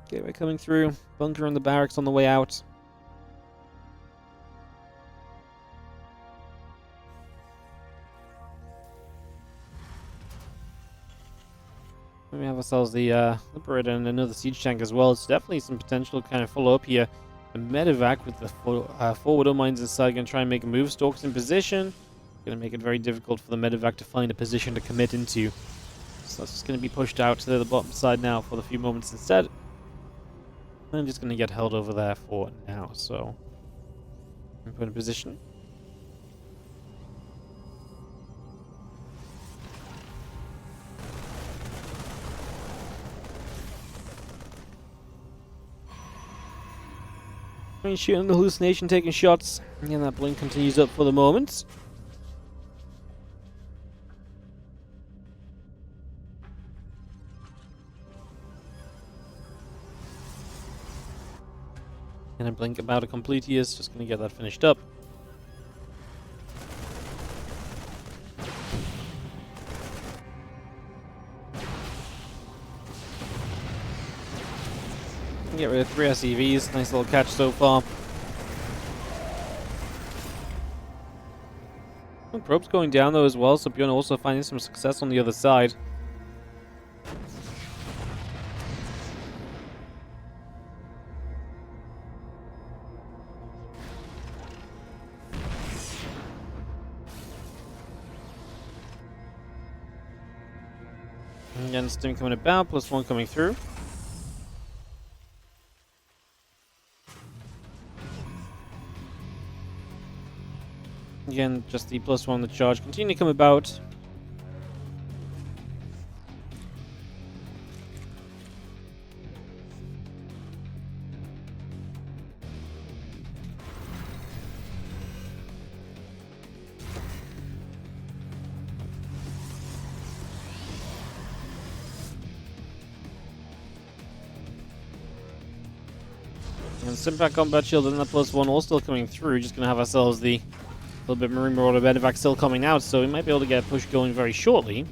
Gateway coming through. Bunker and the barracks on the way out. We have ourselves the Liberator and another Siege Tank as well. It's definitely some potential to kind of follow up here. The Medevac with the 4 Widow Mines inside, going to try and make a move. Stalks in position. Going to make it very difficult for the Medevac to find a position to commit into. So that's just going to be pushed out to the bottom side now for the few moments instead. I'm just going to get held over there for now, so I'm put in position. Shooting the hallucination, taking shots, and that blink continues up for the moment. And a blink about to complete here is just going to get that finished up. Get rid of 3 SCVs. Nice little catch so far. Probe's going down though as well, so ByuN also finding some success on the other side. And again, Stim coming about, +1 coming through. Again, just the +1 on the charge. Continue to come about. And Simpack Combat Shield and that +1 all still coming through. Just going to have ourselves the little bit Marine Marauder Medevac still coming out, so we might be able to get a push going very shortly.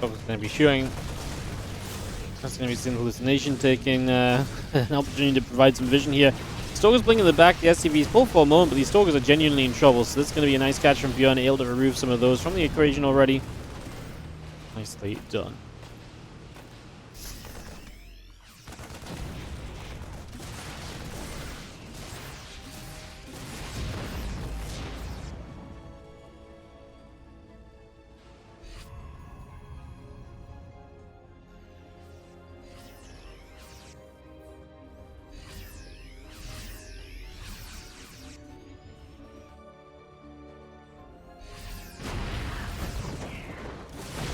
Focus is going to be shooting. That's going to be Sin Hallucination taking an opportunity to provide some vision here. Stalker's blinking in the back, the SCV's pull for a moment, but these Stalkers are genuinely in trouble, so this is going to be a nice catch from ByuN, able to remove some of those from the equation already. Nicely done.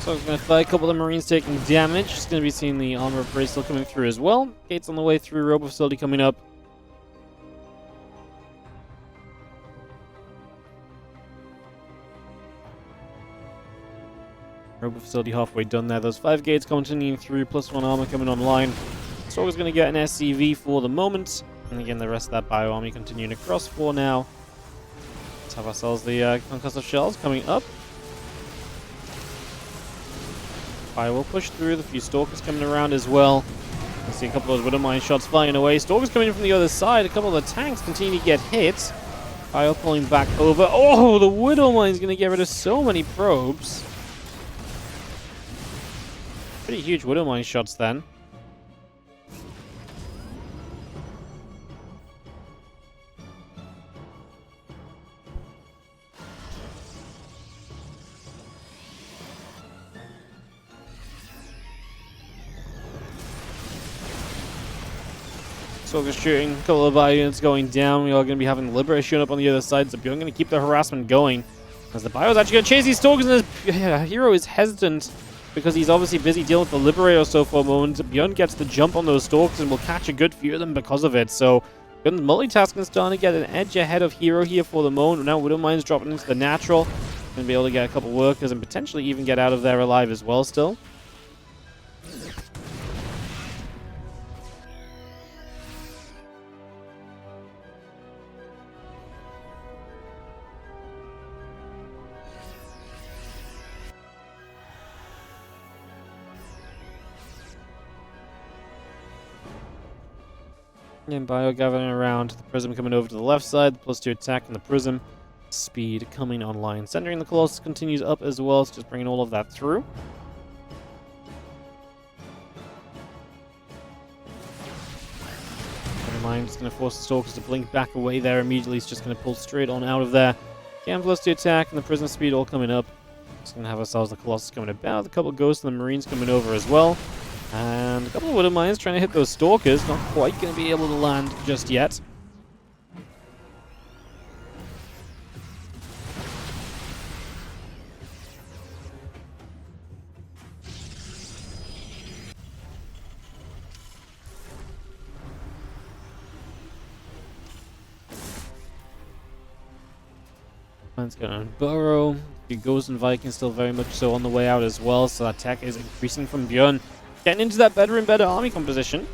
So I'm going to fight a couple of the Marines taking damage. Just going to be seeing the armor upgrade still coming through as well. Gates on the way through, Robo Facility coming up. Robo Facility halfway done there. Those 5 gates continuing through, +1 armor coming online. Stalker's going to get an SCV for the moment. And again, the rest of that Bio Army continuing across for now. Let's have ourselves the Concussive Shells coming up. I will push through. The few Stalkers coming around as well. I see a couple of those Widowmine shots flying away. Stalkers coming in from the other side. A couple of the tanks continue to get hit. Fire pulling back over. Oh, the Widowmine is going to get rid of so many probes. Pretty huge Widowmine shots then. Stalker's shooting, a couple of bio units going down. We are going to be having the Liberator shooting up on the other side, so ByuN going to keep the harassment going. As the bio is actually going to chase these Stalkers, and his hero is hesitant because he's obviously busy dealing with the Liberator so for a moment. ByuN gets the jump on those Stalkers and will catch a good few of them because of it. So ByuN's multitasking, starting to get an edge ahead of herO here for the moment. Now Widowmine's dropping into the natural. Going to be able to get a couple workers and potentially even get out of there alive as well still. And Bio gathering around, the Prism coming over to the left side, +2 attack on the Prism, speed coming online. Centering the Colossus continues up as well, so just bringing all of that through. Never mind, just going to force the Stalkers to blink back away there immediately. It's just going to pull straight on out of there. Again, +2 attack and the Prism speed all coming up. Just going to have ourselves the Colossus coming about, a couple of Ghosts and the Marines coming over as well. And a couple of Widowmines trying to hit those Stalkers. Not quite going to be able to land just yet. Man's going to burrow. The Ghost and Viking still very much so on the way out as well. So that tech is increasing from ByuN. Getting into that better and better army composition.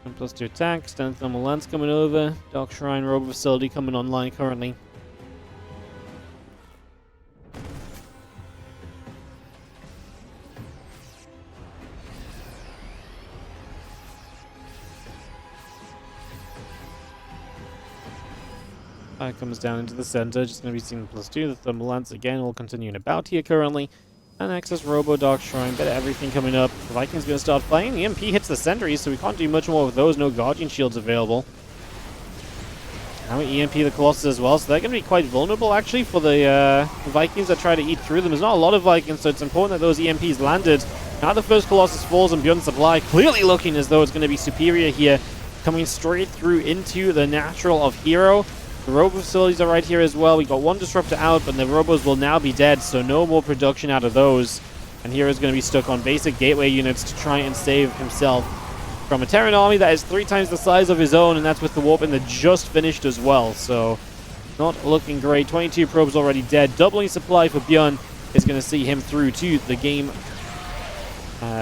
And +2 attack, Stand Thermal Lance coming over, Dark Shrine Robo Facility coming online currently. Comes down into the center, just going to be seen +2. The Thermal Lance again will continue in about here currently. And Access Robo, Dark Shrine, bit of everything coming up. The Vikings going to start fighting. The MP hits the sentries, so we can't do much more with those. No Guardian Shields available. Now we EMP the Colossus as well, so they're going to be quite vulnerable actually for the Vikings that try to eat through them. There's not a lot of Vikings, so it's important that those EMPs landed. Now the first Colossus falls on ByuN supply, clearly looking as though it's going to be superior here. Coming straight through into the natural of herO. The Robo facilities are right here as well. We got one Disruptor out, but the Robos will now be dead, so no more production out of those. And herO's going to be stuck on basic gateway units to try and save himself from a Terran army that is 3 times the size of his own, and that's with the warp in that just finished as well. So, not looking great. 22 probes already dead. Doubling supply for ByuN is going to see him through to the game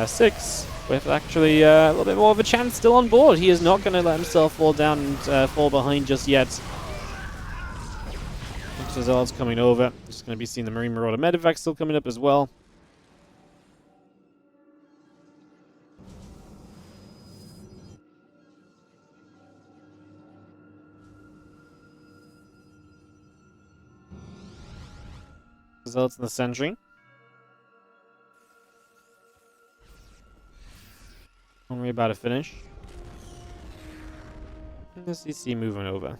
6. With actually a little bit more of a chance still on board. He is not going to let himself fall down and fall behind just yet. Zealots coming over. Just going to be seeing the Marine Marauder Medevac still coming up as well. Zealots in the Sentry. Don't worry about a finish. And the CC moving over.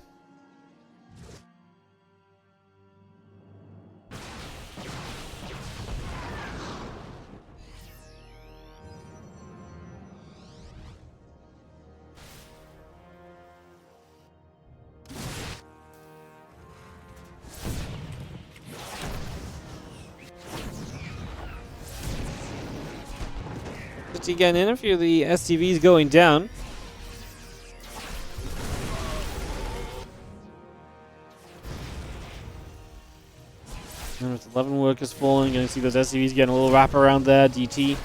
Getting in, a few of the SCVs going down. And with 11 workers falling, you're going to see those SCVs getting a little wrap around there. DT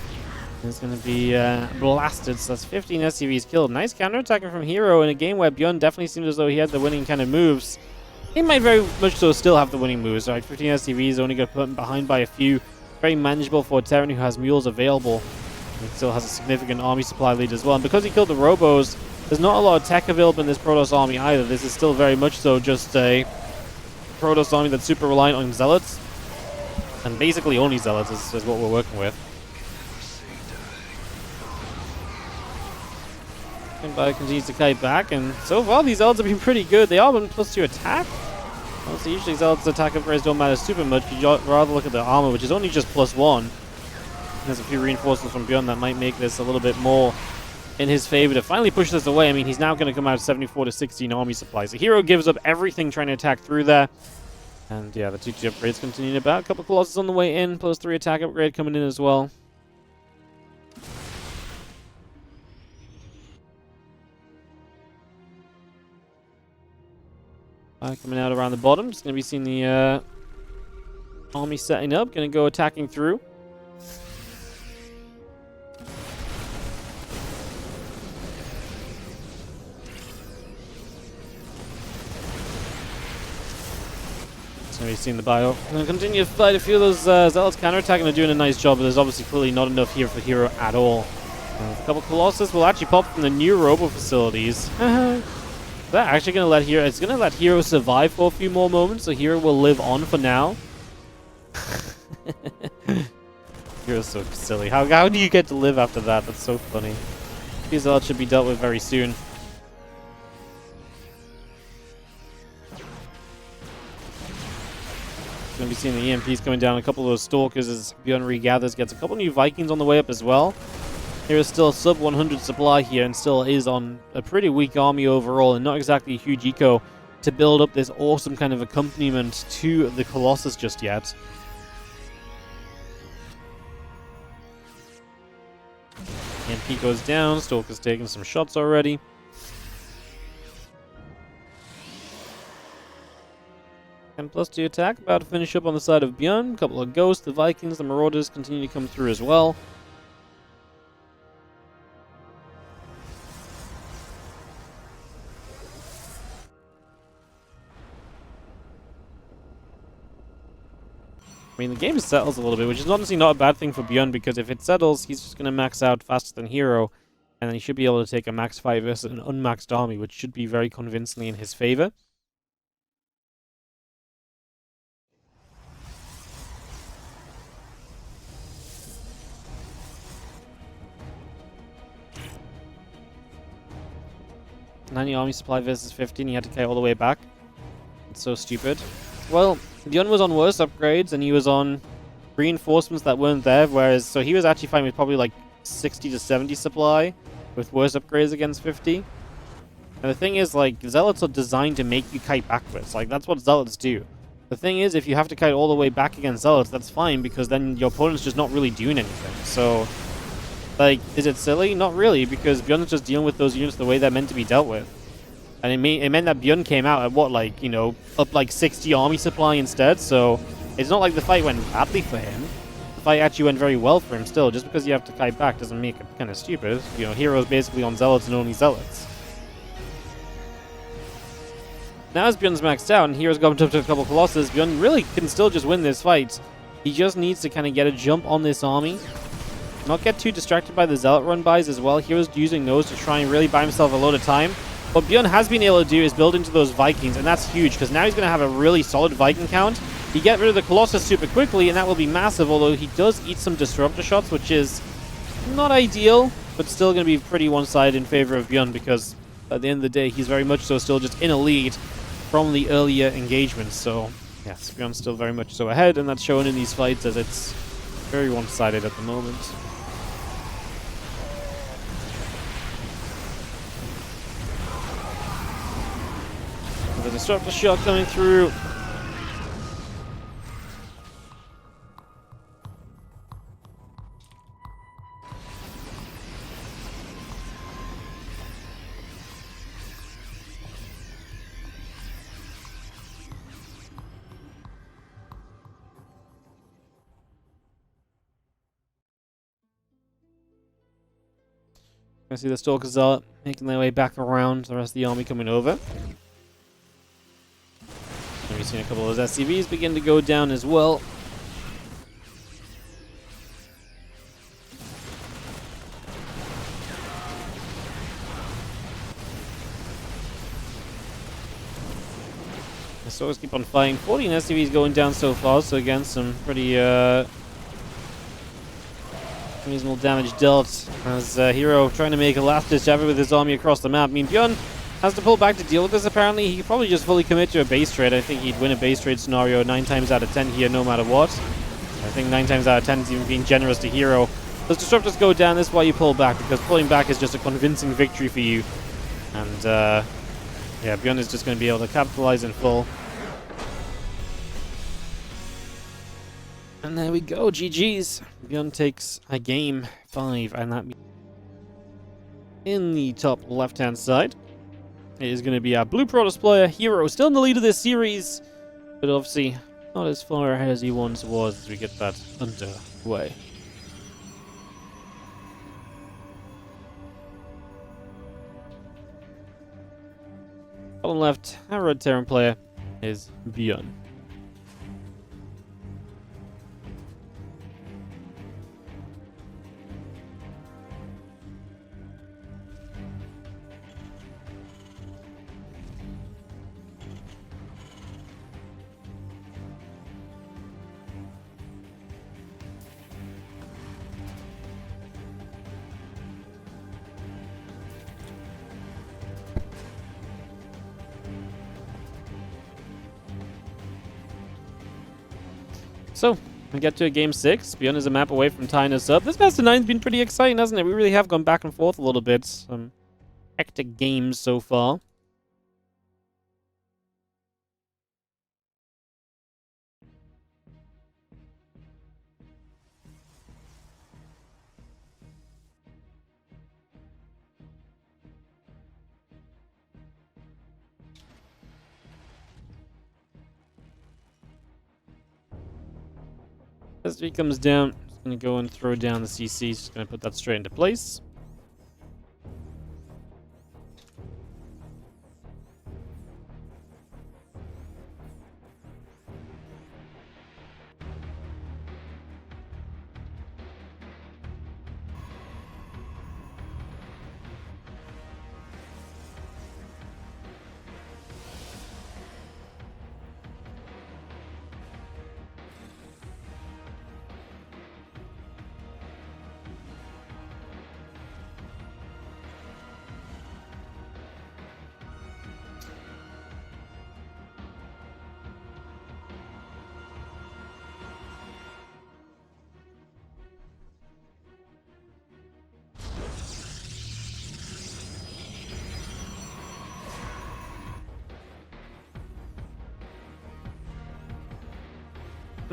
is going to be blasted, so that's 15 SCVs killed. Nice counterattacking from herO in a game where ByuN definitely seemed as though he had the winning kind of moves. He might very much so still have the winning moves, right? 15 SCVs only got put behind by a few. Very manageable for a Terran who has mules available. He still has a significant army supply lead as well. And because he killed the Robos, there's not a lot of tech available in this Protoss army either. This is still very much so just a Protoss army that's super reliant on Zealots. And basically only Zealots is what we're working with. And Bio continues to kite back, and so far these Zealots have been pretty good. They are on +2 attack. Also, usually Zealots' attack upgrades don't matter super much. You'd rather look at their armor, which is only just +1. There's a few reinforcements from ByuN that might make this a little bit more in his favor to finally push this away. I mean, he's now going to come out 74 to 16 army supplies. So herO gives up everything trying to attack through there. And yeah, the 2-2 upgrades continuing about. A couple Colossus on the way in, +3 attack upgrade coming in as well. Coming out around the bottom. Just going to be seeing the army setting up. Going to go attacking through. We've seen the bio. Going to continue to fight a few of those Zealots counterattacking. They're doing a nice job, but there's obviously clearly not enough here for herO at all. A couple Colossus will actually pop from the new Robo facilities. They're actually going to let herO. It's going to let herO survive for a few more moments, so herO will live on for now. herO's so silly. How do you get to live after that? That's so funny. These Zealots should be dealt with very soon. Going to be seeing the EMPs coming down. A couple of those Stalkers as ByuN regathers. Gets a couple new Vikings on the way up as well. There is still a sub 100 supply here and still is on a pretty weak army overall and not exactly a huge eco to build up this awesome kind of accompaniment to the Colossus just yet. EMP goes down. Stalker's taking some shots already. And +2 attack, about to finish up on the side of ByuN. A couple of Ghosts, the Vikings, the Marauders continue to come through as well. I mean, the game settles a little bit, which is honestly not a bad thing for ByuN, because if it settles, he's just going to max out faster than herO, and then he should be able to take a max fight versus an unmaxed army, which should be very convincingly in his favor. $90 army supply versus 15, he had to carry all the way back. It's so stupid. Well, ByuN was on worse upgrades, and he was on reinforcements that weren't there, whereas, so he was actually fine with probably like 60 to 70 supply with worse upgrades against 50. And the thing is, like, Zealots are designed to make you kite backwards. Like, that's what Zealots do. The thing is, if you have to kite all the way back against Zealots, that's fine, because then your opponent's just not really doing anything. So, like, is it silly? Not really, because ByuN's just dealing with those units the way they're meant to be dealt with. And it meant that ByuN came out at what, like, you know, up like 60 army supply instead, so it's not like the fight went badly for him. The fight actually went very well for him still. Just because you have to kite back doesn't make it kind of stupid. You know, hero's basically on Zealots and only Zealots. Now as ByuN's maxed out and hero's going up to a couple Colossus, ByuN really can still just win this fight. He just needs to kind of get a jump on this army. Not get too distracted by the Zealot run buys as well. Hero's using those to try and really buy himself a load of time. What ByuN has been able to do is build into those Vikings, and that's huge, because now he's going to have a really solid Viking count. He get rid of the Colossus super quickly, and that will be massive, although he does eat some Disruptor shots, which is not ideal, but still going to be pretty one-sided in favor of ByuN, because at the end of the day, he's very much so still just in a lead from the earlier engagements. So, yes, ByuN's still very much so ahead, and that's shown in these fights as it's very one-sided at the moment. The Disruptor shot coming through. I see the Stalkers are making their way back around, the rest of the army coming over. And we've seen a couple of those SCVs begin to go down as well. The Stalkers keep on fighting. 14 SCVs going down so far, so again, some pretty reasonable damage dealt as herO trying to make a last-ditch effort with his army across the map. I mean, ByuN has to pull back to deal with this, apparently. He could probably just fully commit to a base trade. I think he'd win a base trade scenario 9 times out of 10 here, no matter what. I think 9 times out of 10 is even being generous to herO. Those Disruptors go down, this is why you pull back, because pulling back is just a convincing victory for you. And, yeah, ByuN is just going to be able to capitalize in full. And there we go, GG's. ByuN takes a game 5, and that means in the top left-hand side, it is going to be our Blue Protoss player, herO, still in the lead of this series, but obviously not as far ahead as he once was as we get that underway. Bottom left, our Red Terran player is ByuN. So, we get to a game 6. ByuN is a map away from tying us up. This best of 9's been pretty exciting, hasn't it? We really have gone back and forth a little bit. Some hectic games so far. As he comes down, just going to go and throw down the CC. Just going to put that straight into place.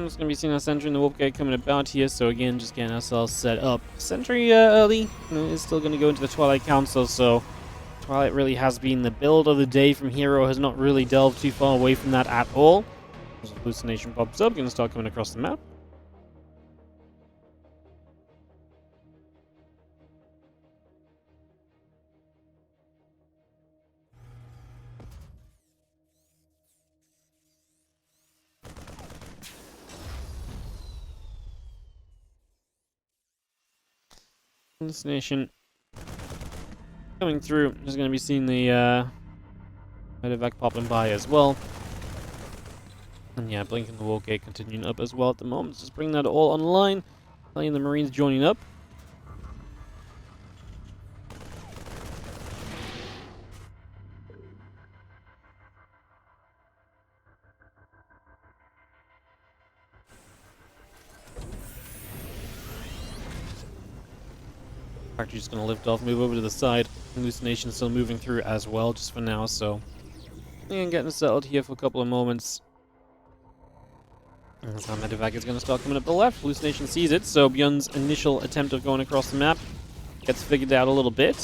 I'm just going to be seeing our sentry in the warp gate coming about here, so again, just getting ourselves set up. Sentry early is still going to go into the Twilight Council, so Twilight really has been the build of the day from herO, has not really delved too far away from that at all. As hallucination pops up, going to start coming across the map. Hallucination coming through. Just going to be seeing the medevac popping by as well. And yeah, blinking the wall gate continuing up as well at the moment. Just bring that all online. Playing the Marines joining up. Actually just going to lift off, move over to the side. Hallucination still moving through as well, just for now, so... And getting settled here for a couple of moments. And so medevac is going to start coming up the left. Hallucination sees it, so ByuN's initial attempt of going across the map gets figured out a little bit.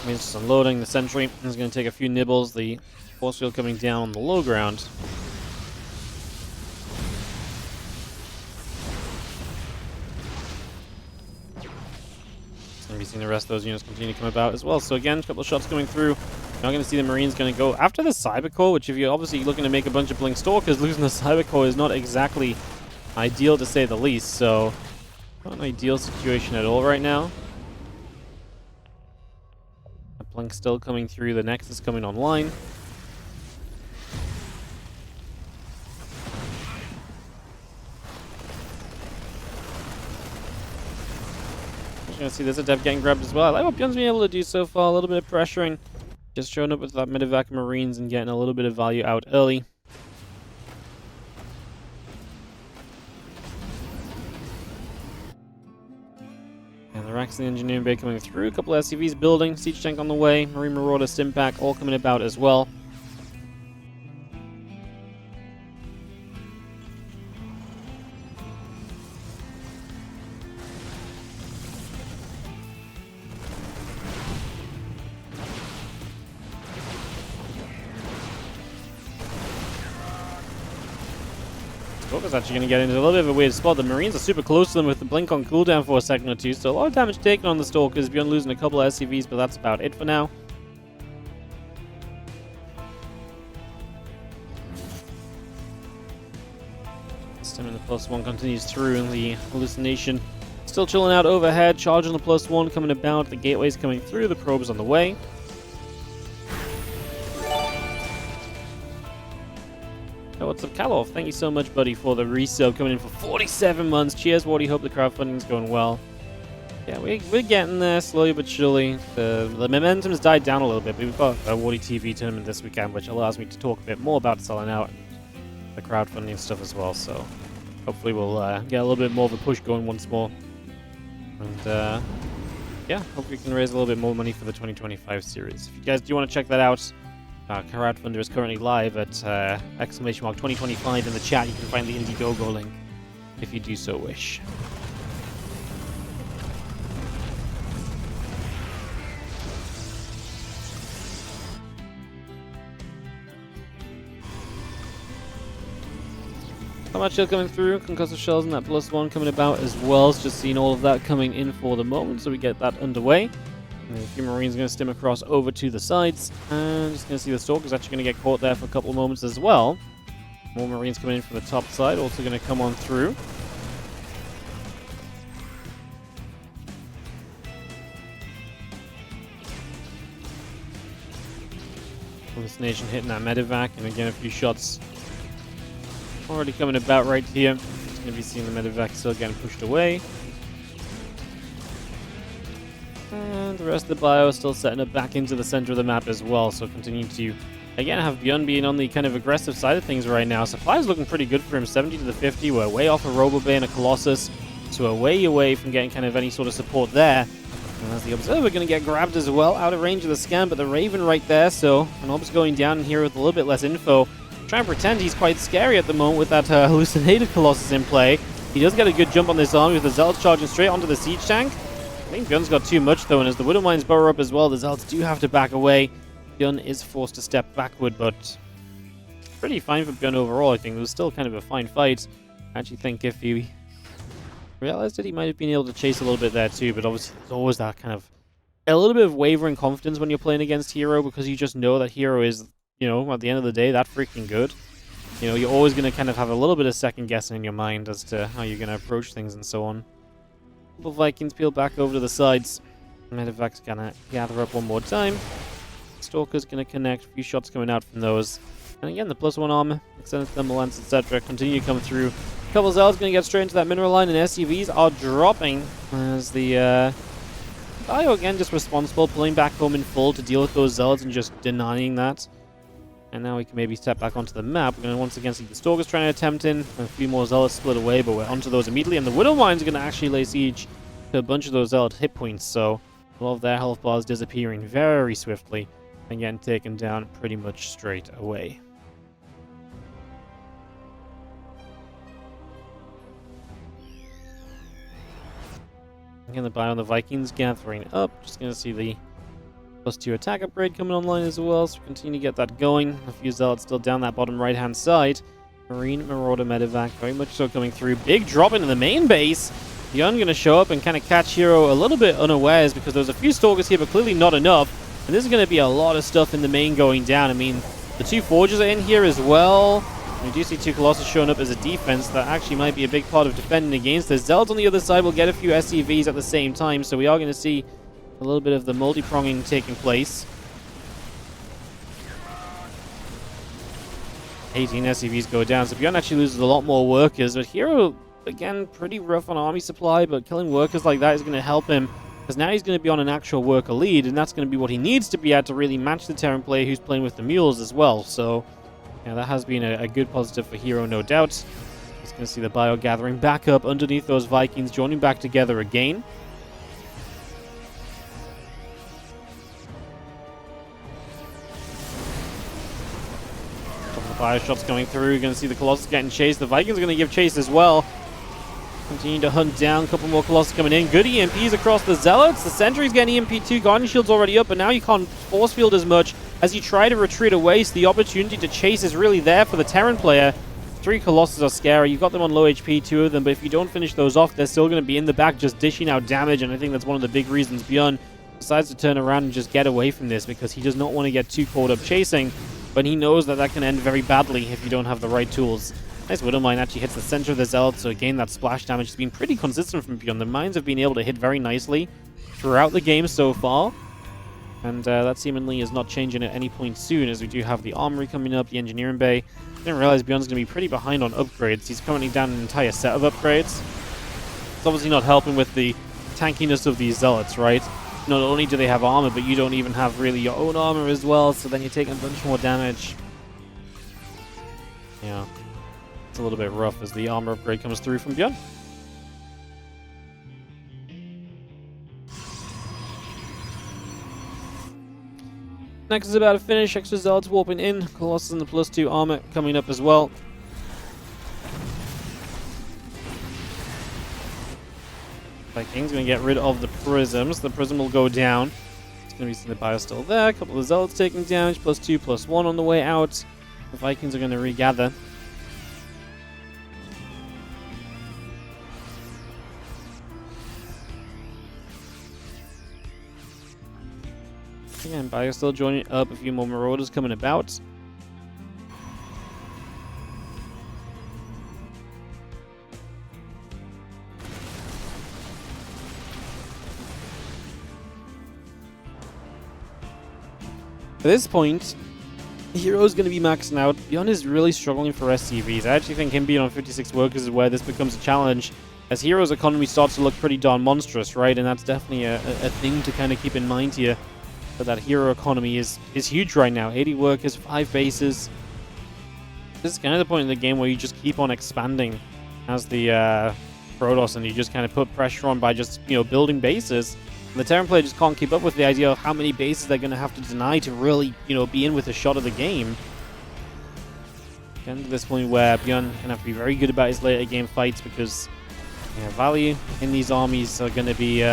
He's just unloading the sentry. He's going to take a few nibbles. The force field coming down on the low ground. Going to be seeing the rest of those units continue to come about as well. So again, a couple of shots going through. Now going to see the Marines going to go after the Cyber Core, which if you're obviously looking to make a bunch of Blink Stalkers, losing the Cyber Core is not exactly ideal to say the least. So not an ideal situation at all right now. Blink still coming through, the Nexus coming online. Just gonna see this adept getting grabbed as well. I like what ByuN's been able to do so far, a little bit of pressuring. Just showing up with that medevac Marines and getting a little bit of value out early. And the racks in the engineering bay coming through, a couple of SCVs building, siege tank on the way, Marine Marauder, Stimpak all coming about as well. Is actually going to get into a little bit of a weird spot. The Marines are super close to them with the blink on cooldown for a second or two, so a lot of damage taken on the Stalkers. ByuN losing a couple of SCVs, but that's about it for now. Stim in the +1 continues through, and the hallucination still chilling out overhead. Charge on the +1 coming about. The gateways coming through. The probes on the way. What's up, Kalov? Thank you so much, buddy, for the resub coming in for 47 months. Cheers, Wardy. Hope the crowdfunding's going well. Yeah, we're getting there slowly but surely. The momentum's died down a little bit, but we've got a WardiTV tournament this weekend, which allows me to talk a bit more about selling out and the crowdfunding stuff as well. So hopefully we'll get a little bit more of a push going once more. And yeah, hope we can raise a little bit more money for the 2025 series. If you guys do want to check that out, crowdfunder is currently live at !2025 in the chat. You can find the Indiegogo link if you do so wish. Not much shield coming through, concussive shells and that +1 coming about as well. It's just seeing all of that coming in for the moment, so we get that underway. And a few Marines are going to stim across over to the sides. And just going to see the Stalker's actually going to get caught there for a couple of moments as well. More Marines coming in from the top side, also going to come on through. Hallucination hitting that medevac, and again a few shots already coming about right here. Just going to be seeing the medevac still getting pushed away. And the rest of the bio is still setting up back into the center of the map as well, so continue to, again, have ByuN being on the kind of aggressive side of things right now. Supply is looking pretty good for him, 70 to the 50. We're way off a RoboBay and a Colossus, so we're way away from getting kind of any sort of support there. And as the Observer going to get grabbed as well, out of range of the scan, but the Raven right there, so an Ob's going down here with a little bit less info. Try and pretend he's quite scary at the moment with that hallucinated Colossus in play. He does get a good jump on this army with the Zealots charging straight onto the Siege Tank. I think ByuN's got too much though, and as the Widow Mines burrow up as well, the Zealots do have to back away. ByuN is forced to step backward, but pretty fine for ByuN overall, I think. It was still kind of a fine fight. I actually think if he realized that he might have been able to chase a little bit there too, but obviously there's always that kind of a little bit of wavering confidence when you're playing against herO, because you just know that herO is, you know, at the end of the day, that freaking good. You know, you're always going to kind of have a little bit of second guessing in your mind as to how you're going to approach things and so on. Couple Vikings peel back over to the sides. Medevac's going to gather up one more time. Stalker's going to connect. A few shots coming out from those. And again, the +1 armor, extended thermal lance, etc. continue to come through. A couple of Zealots going to get straight into that mineral line, and SCVs are dropping as the ByuN again just responsible, pulling back home in full to deal with those Zealots and just denying that. And now we can maybe step back onto the map. We're going to once again see the Stalkers trying to attempt in. A few more Zealots split away, but we're onto those immediately. And the Widow Mines are going to actually lay siege to a bunch of those Zealot hit points. So a lot of their health bars disappearing very swiftly and getting taken down pretty much straight away. Again, the ByuN, the Vikings gathering up. Just going to see the +2 attack upgrade coming online as well, so we continue to get that going. A few Zealots still down that bottom right-hand side. Marine, Marauder, Medevac, very much so coming through. Big drop into the main base. ByuN going to show up and kind of catch herO a little bit unawares, because there's a few Stalkers here, but clearly not enough. And this is going to be a lot of stuff in the main going down. I mean, the 2 Forges are in here as well. We do see 2 Colossus showing up as a defense. That actually might be a big part of defending against this. Zealots on the other side will get a few SCVs at the same time, so we are going to see a little bit of the multi-pronging taking place. 18 SCVs go down, so ByuN actually loses a lot more workers, but herO, again, pretty rough on army supply, but killing workers like that is going to help him, because now he's going to be on an actual worker lead, and that's going to be what he needs to be at to really match the Terran player who's playing with the mules as well. So yeah, that has been a good positive for herO, no doubt. Just going to see the ByuN gathering back up underneath those Vikings, joining back together again. Fire shots going through. You're going to see the Colossus getting chased. The Vikings are going to give chase as well. Continue to hunt down. A couple more Colossus coming in. Good EMPs across the Zealots. The Sentry's getting EMP too. Guardian Shield's already up, but now you can't force field as much as you try to retreat away. So the opportunity to chase is really there for the Terran player. 3 Colossus are scary. You've got them on low HP, 2 of them, but if you don't finish those off, they're still going to be in the back just dishing out damage, and I think that's one of the big reasons ByuN decides to turn around and just get away from this, because he does not want to get too caught up chasing. But he knows that that can end very badly if you don't have the right tools. Nice Widow Mine actually hits the center of the Zealot, so again, that splash damage has been pretty consistent from ByuN. The mines have been able to hit very nicely throughout the game so far. And that seemingly is not changing at any point soon, as we do have the Armory coming up, the Engineering Bay. I didn't realize ByuN's going to be pretty behind on upgrades. He's currently down an entire set of upgrades. It's obviously not helping with the tankiness of these Zealots, right? Not only do they have armor, but you don't even have really your own armor as well, so then you're taking a bunch more damage. Yeah, it's a little bit rough as the armor upgrade comes through from ByuN. Next is about to finish. Extra Zealots warping in. Colossus and the +2 armor coming up as well. Vikings going to get rid of the prisms. The prism will go down. It's going to be some of the ByuN still there. A couple of Zealots taking damage. +2, +1 on the way out. The Vikings are going to regather. Again, ByuN still joining up. A few more Marauders coming about. At this point, herO's going to be maxing out. ByuN is really struggling for SCVs. I actually think him being on 56 workers is where this becomes a challenge, as herO's economy starts to look pretty darn monstrous, right? And that's definitely a thing to kind of keep in mind here. But that herO economy is huge right now. 80 workers, 5 bases. This is kind of the point in the game where you just keep on expanding as the Protoss, and you just kind of put pressure on by just, you know, building bases. The Terran player just can't keep up with the idea of how many bases they're going to have to deny to really, be in with a shot of the game. Getting to this point where ByuN going to have to be very good about his later game fights because value in these armies are going to be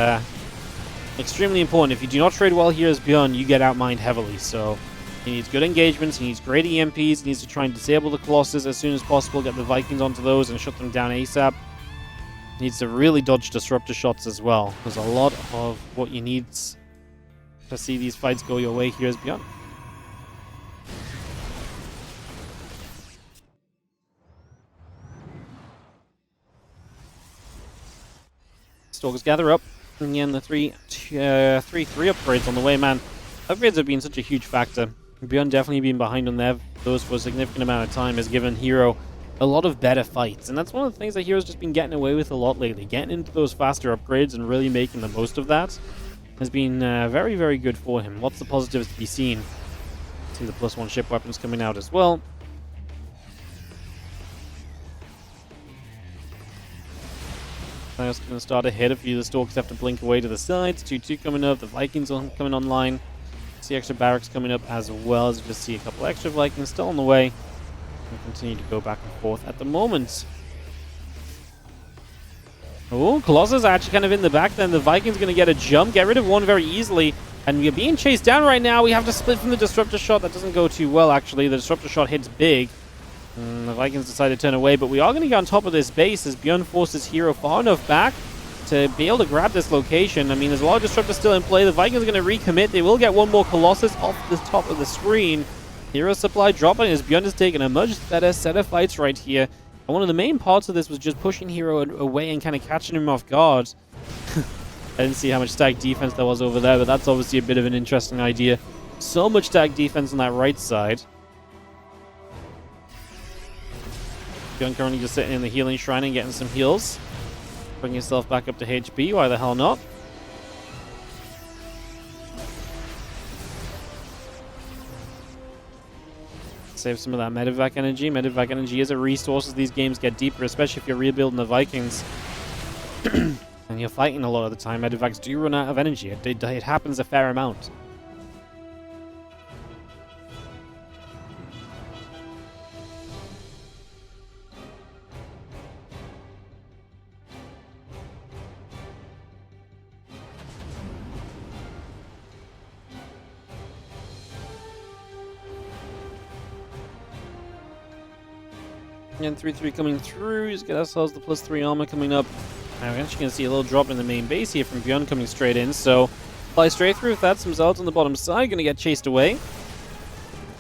extremely important. If you do not trade well here as ByuN, you get outmined heavily. So he needs good engagements, he needs great EMPs, he needs to try and disable the Colossus as soon as possible, get the Vikings onto those and shut them down ASAP. Needs to really dodge disruptor shots as well. There's a lot of what you need to see these fights go your way here as ByuN. Stalkers gather up. And again, the 3-3 upgrades on the way, man. Upgrades have been such a huge factor. ByuN definitely been behind on those for a significant amount of time has given herO a lot of better fights, and that's one of the things that herO's just been getting away with a lot lately. Getting into those faster upgrades and really making the most of that has been very, very good for him. Lots of positives to be seen. See the +1 ship weapons coming out as well. That's going to start ahead. A few of the Stalkers have to blink away to the sides. 2-2 coming up. The Vikings are coming online. See extra barracks coming up as well as just see a couple extra Vikings still on the way. And continue to go back and forth at the moment. Oh, Colossus actually kind of in the back then. The Vikings going to get a jump, get rid of one very easily. And we're being chased down right now. We have to split from the Disruptor shot. That doesn't go too well, actually. The Disruptor shot hits big. And the Vikings decide to turn away. But we are going to get on top of this base as ByuN forces herO far enough back to be able to grab this location. I mean, there's a lot of Disruptors still in play. The Vikings are going to recommit. They will get one more Colossus off the top of the screen. herO supply dropping as ByuN is taking a much better set of fights right here. And one of the main parts of this was just pushing herO away and kind of catching him off guard. I didn't see how much stack defense there was over there, but that's obviously a bit of an interesting idea. So much stack defense on that right side. ByuN currently just sitting in the healing shrine and getting some heals. Bring yourself back up to HP, why the hell not? Save some of that medevac energy. Medevac energy is a resource as these games get deeper, especially if you're rebuilding the Vikings. And you're fighting a lot of the time. Medevacs do run out of energy. It happens a fair amount. And 3-3 coming through. He's got ourselves the +3 armor coming up. Now we're actually going to see a little drop in the main base here from ByuN coming straight in. So fly straight through with that. Some Zealots on the bottom side going to get chased away.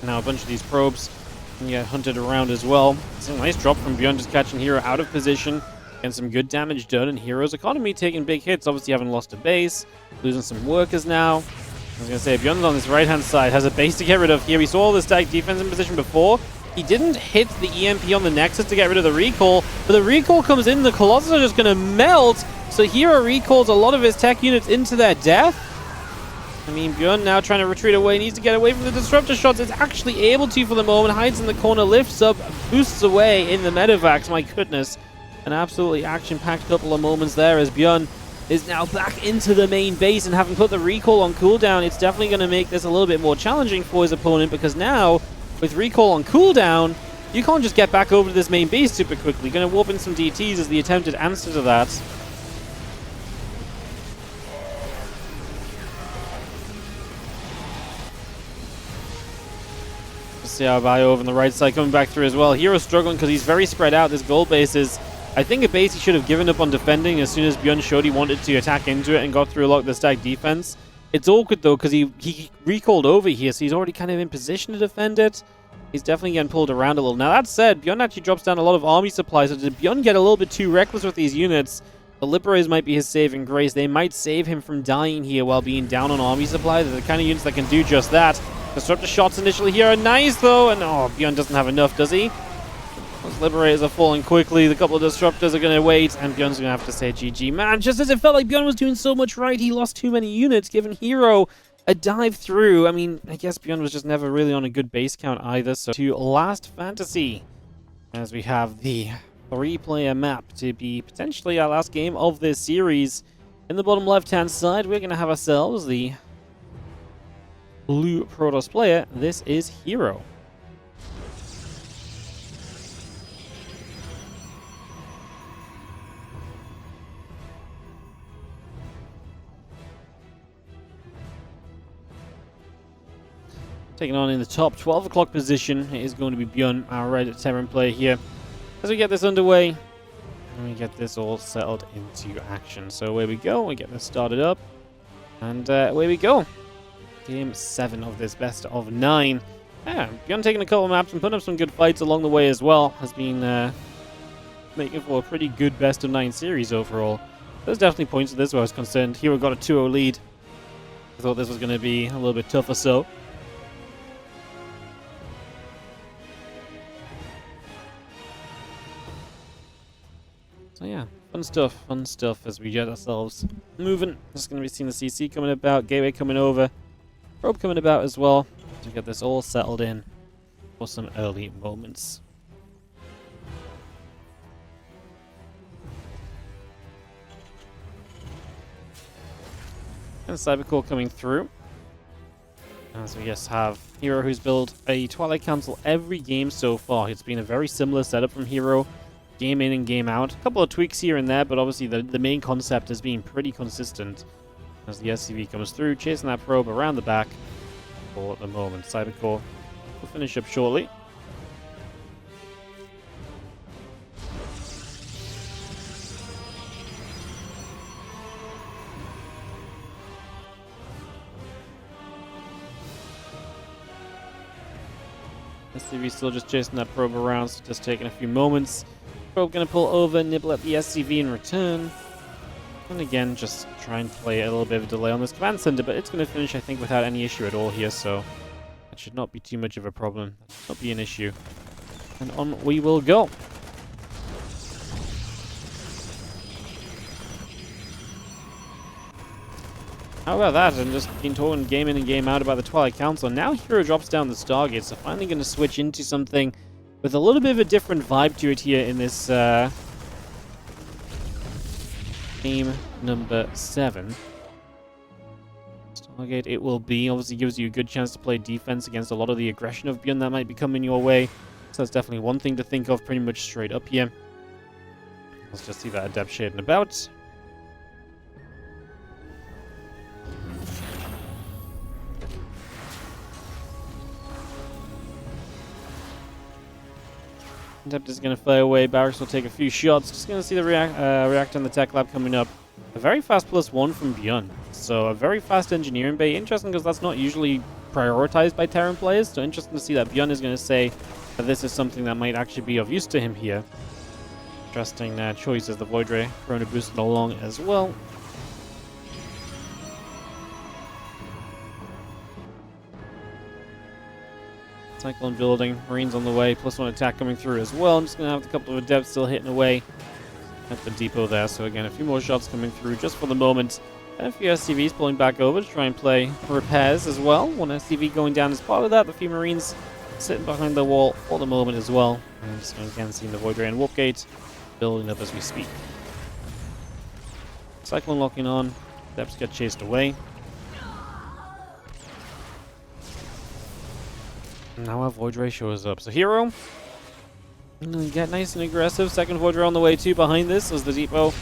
Now a bunch of these probes can get hunted around as well. It's a nice drop from ByuN, just catching herO out of position. And some good damage done. And herO's economy taking big hits. Obviously having lost a base. Losing some workers now. I was going to say, ByuN's on this right-hand side. Has a base to get rid of here. We saw all the stack defense in position before. He didn't hit the EMP on the Nexus to get rid of the recall, but the recall comes in, the Colossus are just going to melt, so herO recalls a lot of his tech units into their death. I mean, ByuN now trying to retreat away, needs to get away from the Disruptor shots, is actually able to for the moment, hides in the corner, lifts up, boosts away in the medevacs, my goodness. An absolutely action-packed couple of moments there as ByuN is now back into the main base, and having put the recall on cooldown, it's definitely going to make this a little bit more challenging for his opponent, because now, with recall on cooldown, you can't just get back over to this main base super quickly. Going to warp in some DTs as the attempted answer to that. See how ByuN over on the right side coming back through as well. herO's struggling because he's very spread out. This gold base is, I think, a base he should have given up on defending as soon as ByuN showed he wanted to attack into it and got through a lot of the stack defense. It's awkward though because he recalled over here, so he's already kind of in position to defend it. He's definitely getting pulled around a little. Now that said, ByuN actually drops down a lot of army supplies, so did ByuN get a little bit too reckless with these units? The Liberators might be his saving grace. They might save him from dying here while being down on army supplies. They're the kind of units that can do just that. Disruptor shots initially here are nice though, and oh, ByuN doesn't have enough, does he? Those Liberators are falling quickly. The couple of Disruptors are going to wait, and ByuN's going to have to say GG. Man, just as it felt like ByuN was doing so much right, he lost too many units, giving herO a dive through. I mean, I guess ByuN was just never really on a good base count either. So to Last Fantasy, as we have the 3-player map to be potentially our last game of this series. In the bottom left-hand side, we're going to have ourselves the blue Protoss player. This is herO. Taking on in the top 12 o'clock position, it is going to be ByuN, our red Terran player here. As we get this underway, and we get this all settled into action. So away we go, we get this started up, and away we go. Game 7 of this best of 9. Yeah, ByuN taking a couple of maps and putting up some good fights along the way as well. Has been making for a pretty good best of 9 series overall. There's definitely points to this where I was concerned. herO got a 2-0 lead. I thought this was going to be a little bit tougher so. So yeah, fun stuff as we get ourselves moving. Just going to be seeing the CC coming about, Gateway coming over, Probe coming about as well, to get this all settled in for some early moments. And Cybercore coming through. As we just have herO, who's built a Twilight Council every game so far. It's been a very similar setup from herO. Game in and game out. A couple of tweaks here and there, but obviously the main concept has been pretty consistent. As the SCV comes through, chasing that probe around the back for the moment. Cybercore will finish up shortly. SCV still just chasing that probe around, so just taking a few moments. Probe going to pull over, nibble at the SCV in return. And again, just try and play a little bit of a delay on this command center, but it's going to finish, I think, without any issue at all here, so that should not be too much of a problem. That should not be an issue. And on we will go. How about that? And just been talking game in and game out about the Twilight Council. Now herO drops down the Stargate, so finally going to switch into something with a little bit of a different vibe to it here in this game number 7. Stargate it will be. Obviously gives you a good chance to play defense against a lot of the aggression of ByuN that might be coming your way. So that's definitely one thing to think of pretty much straight up here. Let's just see that adept shading about. Adept is going to fly away. Barracks will take a few shots. Just going to see the reactor in the tech lab coming up. A very fast +1 from ByuN. So a very fast engineering bay. Interesting because that's not usually prioritized by Terran players. So interesting to see that ByuN is going to say that this is something that might actually be of use to him here. Interesting choice as the Void Ray Chrono boosted along as well. Cyclone building, Marines on the way, +1 attack coming through as well. I'm just going to have a couple of adepts still hitting away at the depot there. So again, a few more shots coming through just for the moment. And a few SCVs pulling back over to try and play repairs as well. One SCV going down as part of that. A few Marines sitting behind the wall for the moment as well. And just again seeing the Void Ray and Warp Gate building up as we speak. Cyclone locking on. Adepts get chased away. Now our Void Ray shows up. So herO, get nice and aggressive. Second Void Ray on the way too behind this as the depot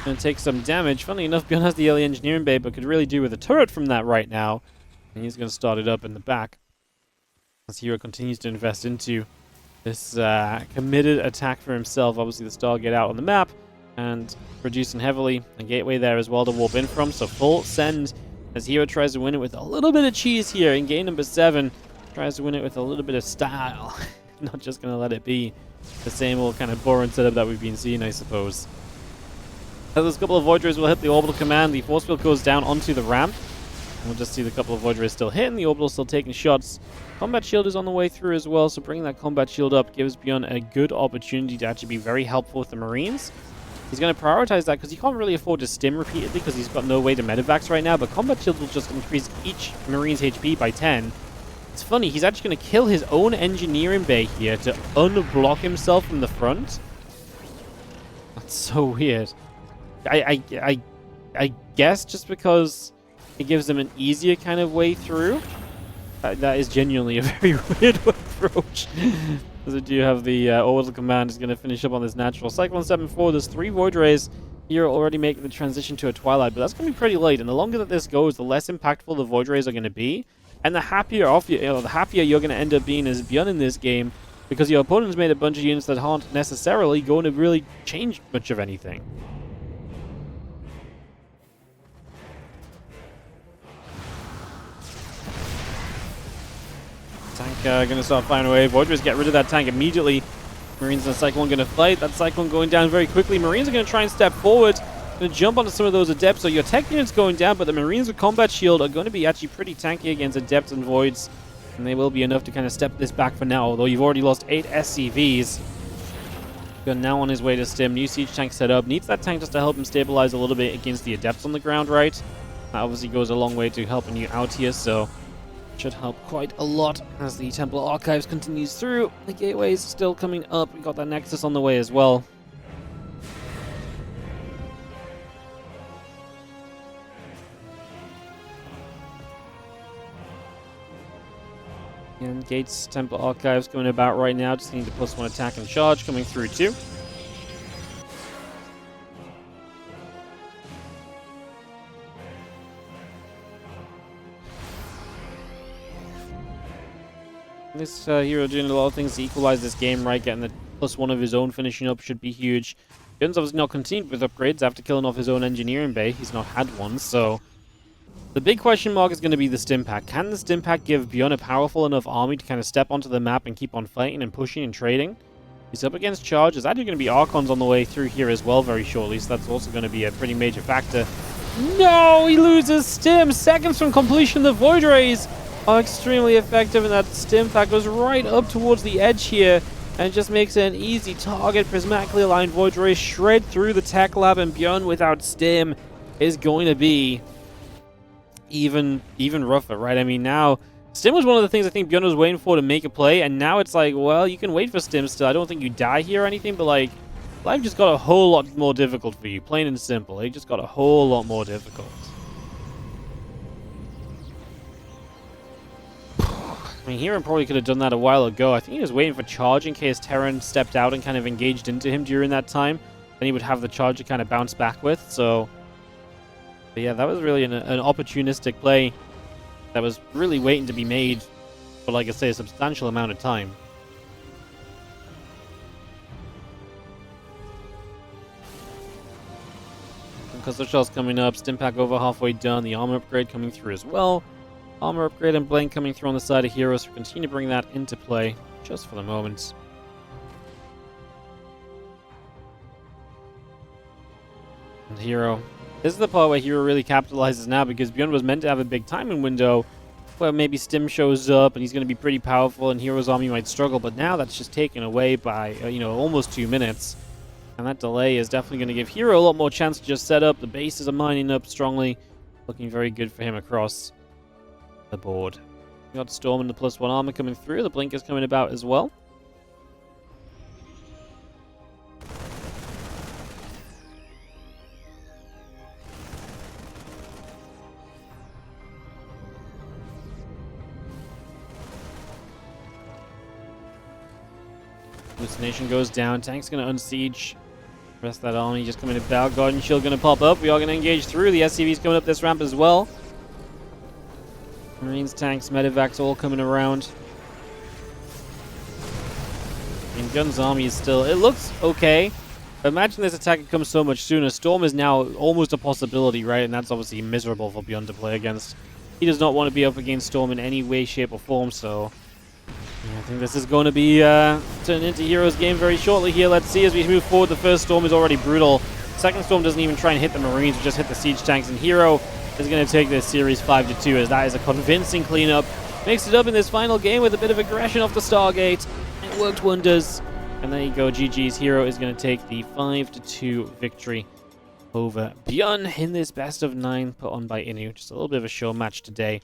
going to take some damage. Funnily enough, ByuN has the early engineering bay, but could really do with a turret from that right now. And he's going to start it up in the back. As herO continues to invest into this committed attack for himself. Obviously the Stargate out on the map and reducing heavily. A gateway there as well to warp in from. So full send as herO tries to win it with a little bit of cheese here in game number 7. Tries to win it with a little bit of style. Not just going to let it be the same old kind of boring setup that we've been seeing, I suppose. As there's a couple of Void Rays will hit the orbital command, the force field goes down onto the ramp. And we'll just see the couple of Void Rays still hitting, the orbital still taking shots. Combat shield is on the way through as well, so bringing that combat shield up gives ByuN a good opportunity to actually be very helpful with the Marines. He's going to prioritize that because he can't really afford to stim repeatedly because he's got no way to medevacs right now, but combat shield will just increase each Marine's HP by 10. It's funny, he's actually going to kill his own engineering bay here to unblock himself from the front. That's so weird. I I guess just because it gives them an easier kind of way through. That is genuinely a very weird approach. Because I do have the orbital command is going to finish up on this natural. Cyclone 7-4, there's 3 Void Rays here already making the transition to a Twilight, but that's going to be pretty late. And the longer that this goes, the less impactful the Void Rays are going to be. And the happier you're going to end up being as ByuN in this game, because your opponent's made a bunch of units that aren't necessarily going to really change much of anything. Tank going to start firing away. Void Rays get rid of that tank immediately. Marines and Cyclone going to fight. That Cyclone going down very quickly. Marines are going to try and step forward. Going to jump onto some of those Adepts. So your tech units going down, but the Marines with Combat Shield are going to be actually pretty tanky against Adepts and Voids. And they will be enough to kind of step this back for now, although you've already lost 8 SCVs. ByuN now on his way to stim. New siege tank set up. Needs that tank just to help him stabilize a little bit against the Adepts on the ground, right? That obviously goes a long way to helping you out here, so should help quite a lot as the Temple Archives continues through. The gateway is still coming up. We got that Nexus on the way as well. And Gates Temple Archives going about right now. Just need to +1 attack and charge coming through too. This hero doing a lot of things to equalize this game, right? Getting the +1 of his own finishing up should be huge. ByuN's obviously not continued with upgrades after killing off his own engineering bay. He's not had one, so the big question mark is going to be the stim pack. Can the stim pack give ByuN a powerful enough army to kind of step onto the map and keep on fighting and pushing and trading? He's up against charge. There's actually going to be Archons on the way through here as well very shortly, so that's also going to be a pretty major factor. No, he loses stim. Seconds from completion. The Void Rays are extremely effective, and that stim pack goes right up towards the edge here and just makes it an easy target. Prismatically aligned Void Rays shred through the tech lab, and ByuN without stim is going to be even rougher, right? I mean, now stim was one of the things I think ByuN was waiting for to make a play, and now it's like, well, you can wait for stim still. I don't think you die here or anything, but like, life just got a whole lot more difficult for you, plain and simple. It just got a whole lot more difficult. I mean, Hero probably could have done that a while ago. I think he was waiting for charge in case Terran stepped out and kind of engaged into him during that time. Then he would have the charge to kind of bounce back with, so but yeah, that was really an opportunistic play that was really waiting to be made for, like I say, a substantial amount of time. And Cluster Shells coming up, Stim Pack over halfway done, the armor upgrade coming through as well. Armor upgrade and Blank coming through on the side of Heroes, so continue to bring that into play just for the moment. And Hero. This is the part where Hero really capitalizes now, because ByuN was meant to have a big timing window where maybe Stim shows up and he's going to be pretty powerful and Hero's army might struggle, but now that's just taken away by, almost 2 minutes. And that delay is definitely going to give Hero a lot more chance to just set up. The bases are mining up strongly. Looking very good for him across the board. We got Storm and the +1 armor coming through. The Blink is coming about as well. Hallucination goes down. Tank's going to unsiege. Rest of that army just coming about. Guardian Shield going to pop up. We are going to engage through. The SCV's coming up this ramp as well. Marines, tanks, medevacs all coming around. And ByuN's army is still... It looks okay. But imagine this attack had come so much sooner. Storm is now almost a possibility, right? And that's obviously miserable for ByuN to play against. He does not want to be up against Storm in any way, shape, or form, so... I think this is going to be turned into Hero's game very shortly here. Let's see as we move forward. The first Storm is already brutal. Second Storm doesn't even try and hit the Marines, but just hit the siege tanks. And Hero is going to take this series 5-2, as that is a convincing cleanup. Makes it up in this final game with a bit of aggression off the Stargate. It worked wonders. And there you go, GG's. Hero is going to take the 5-2 victory over ByuN in this best of 9 put on by Inu. Just a little bit of a show match today.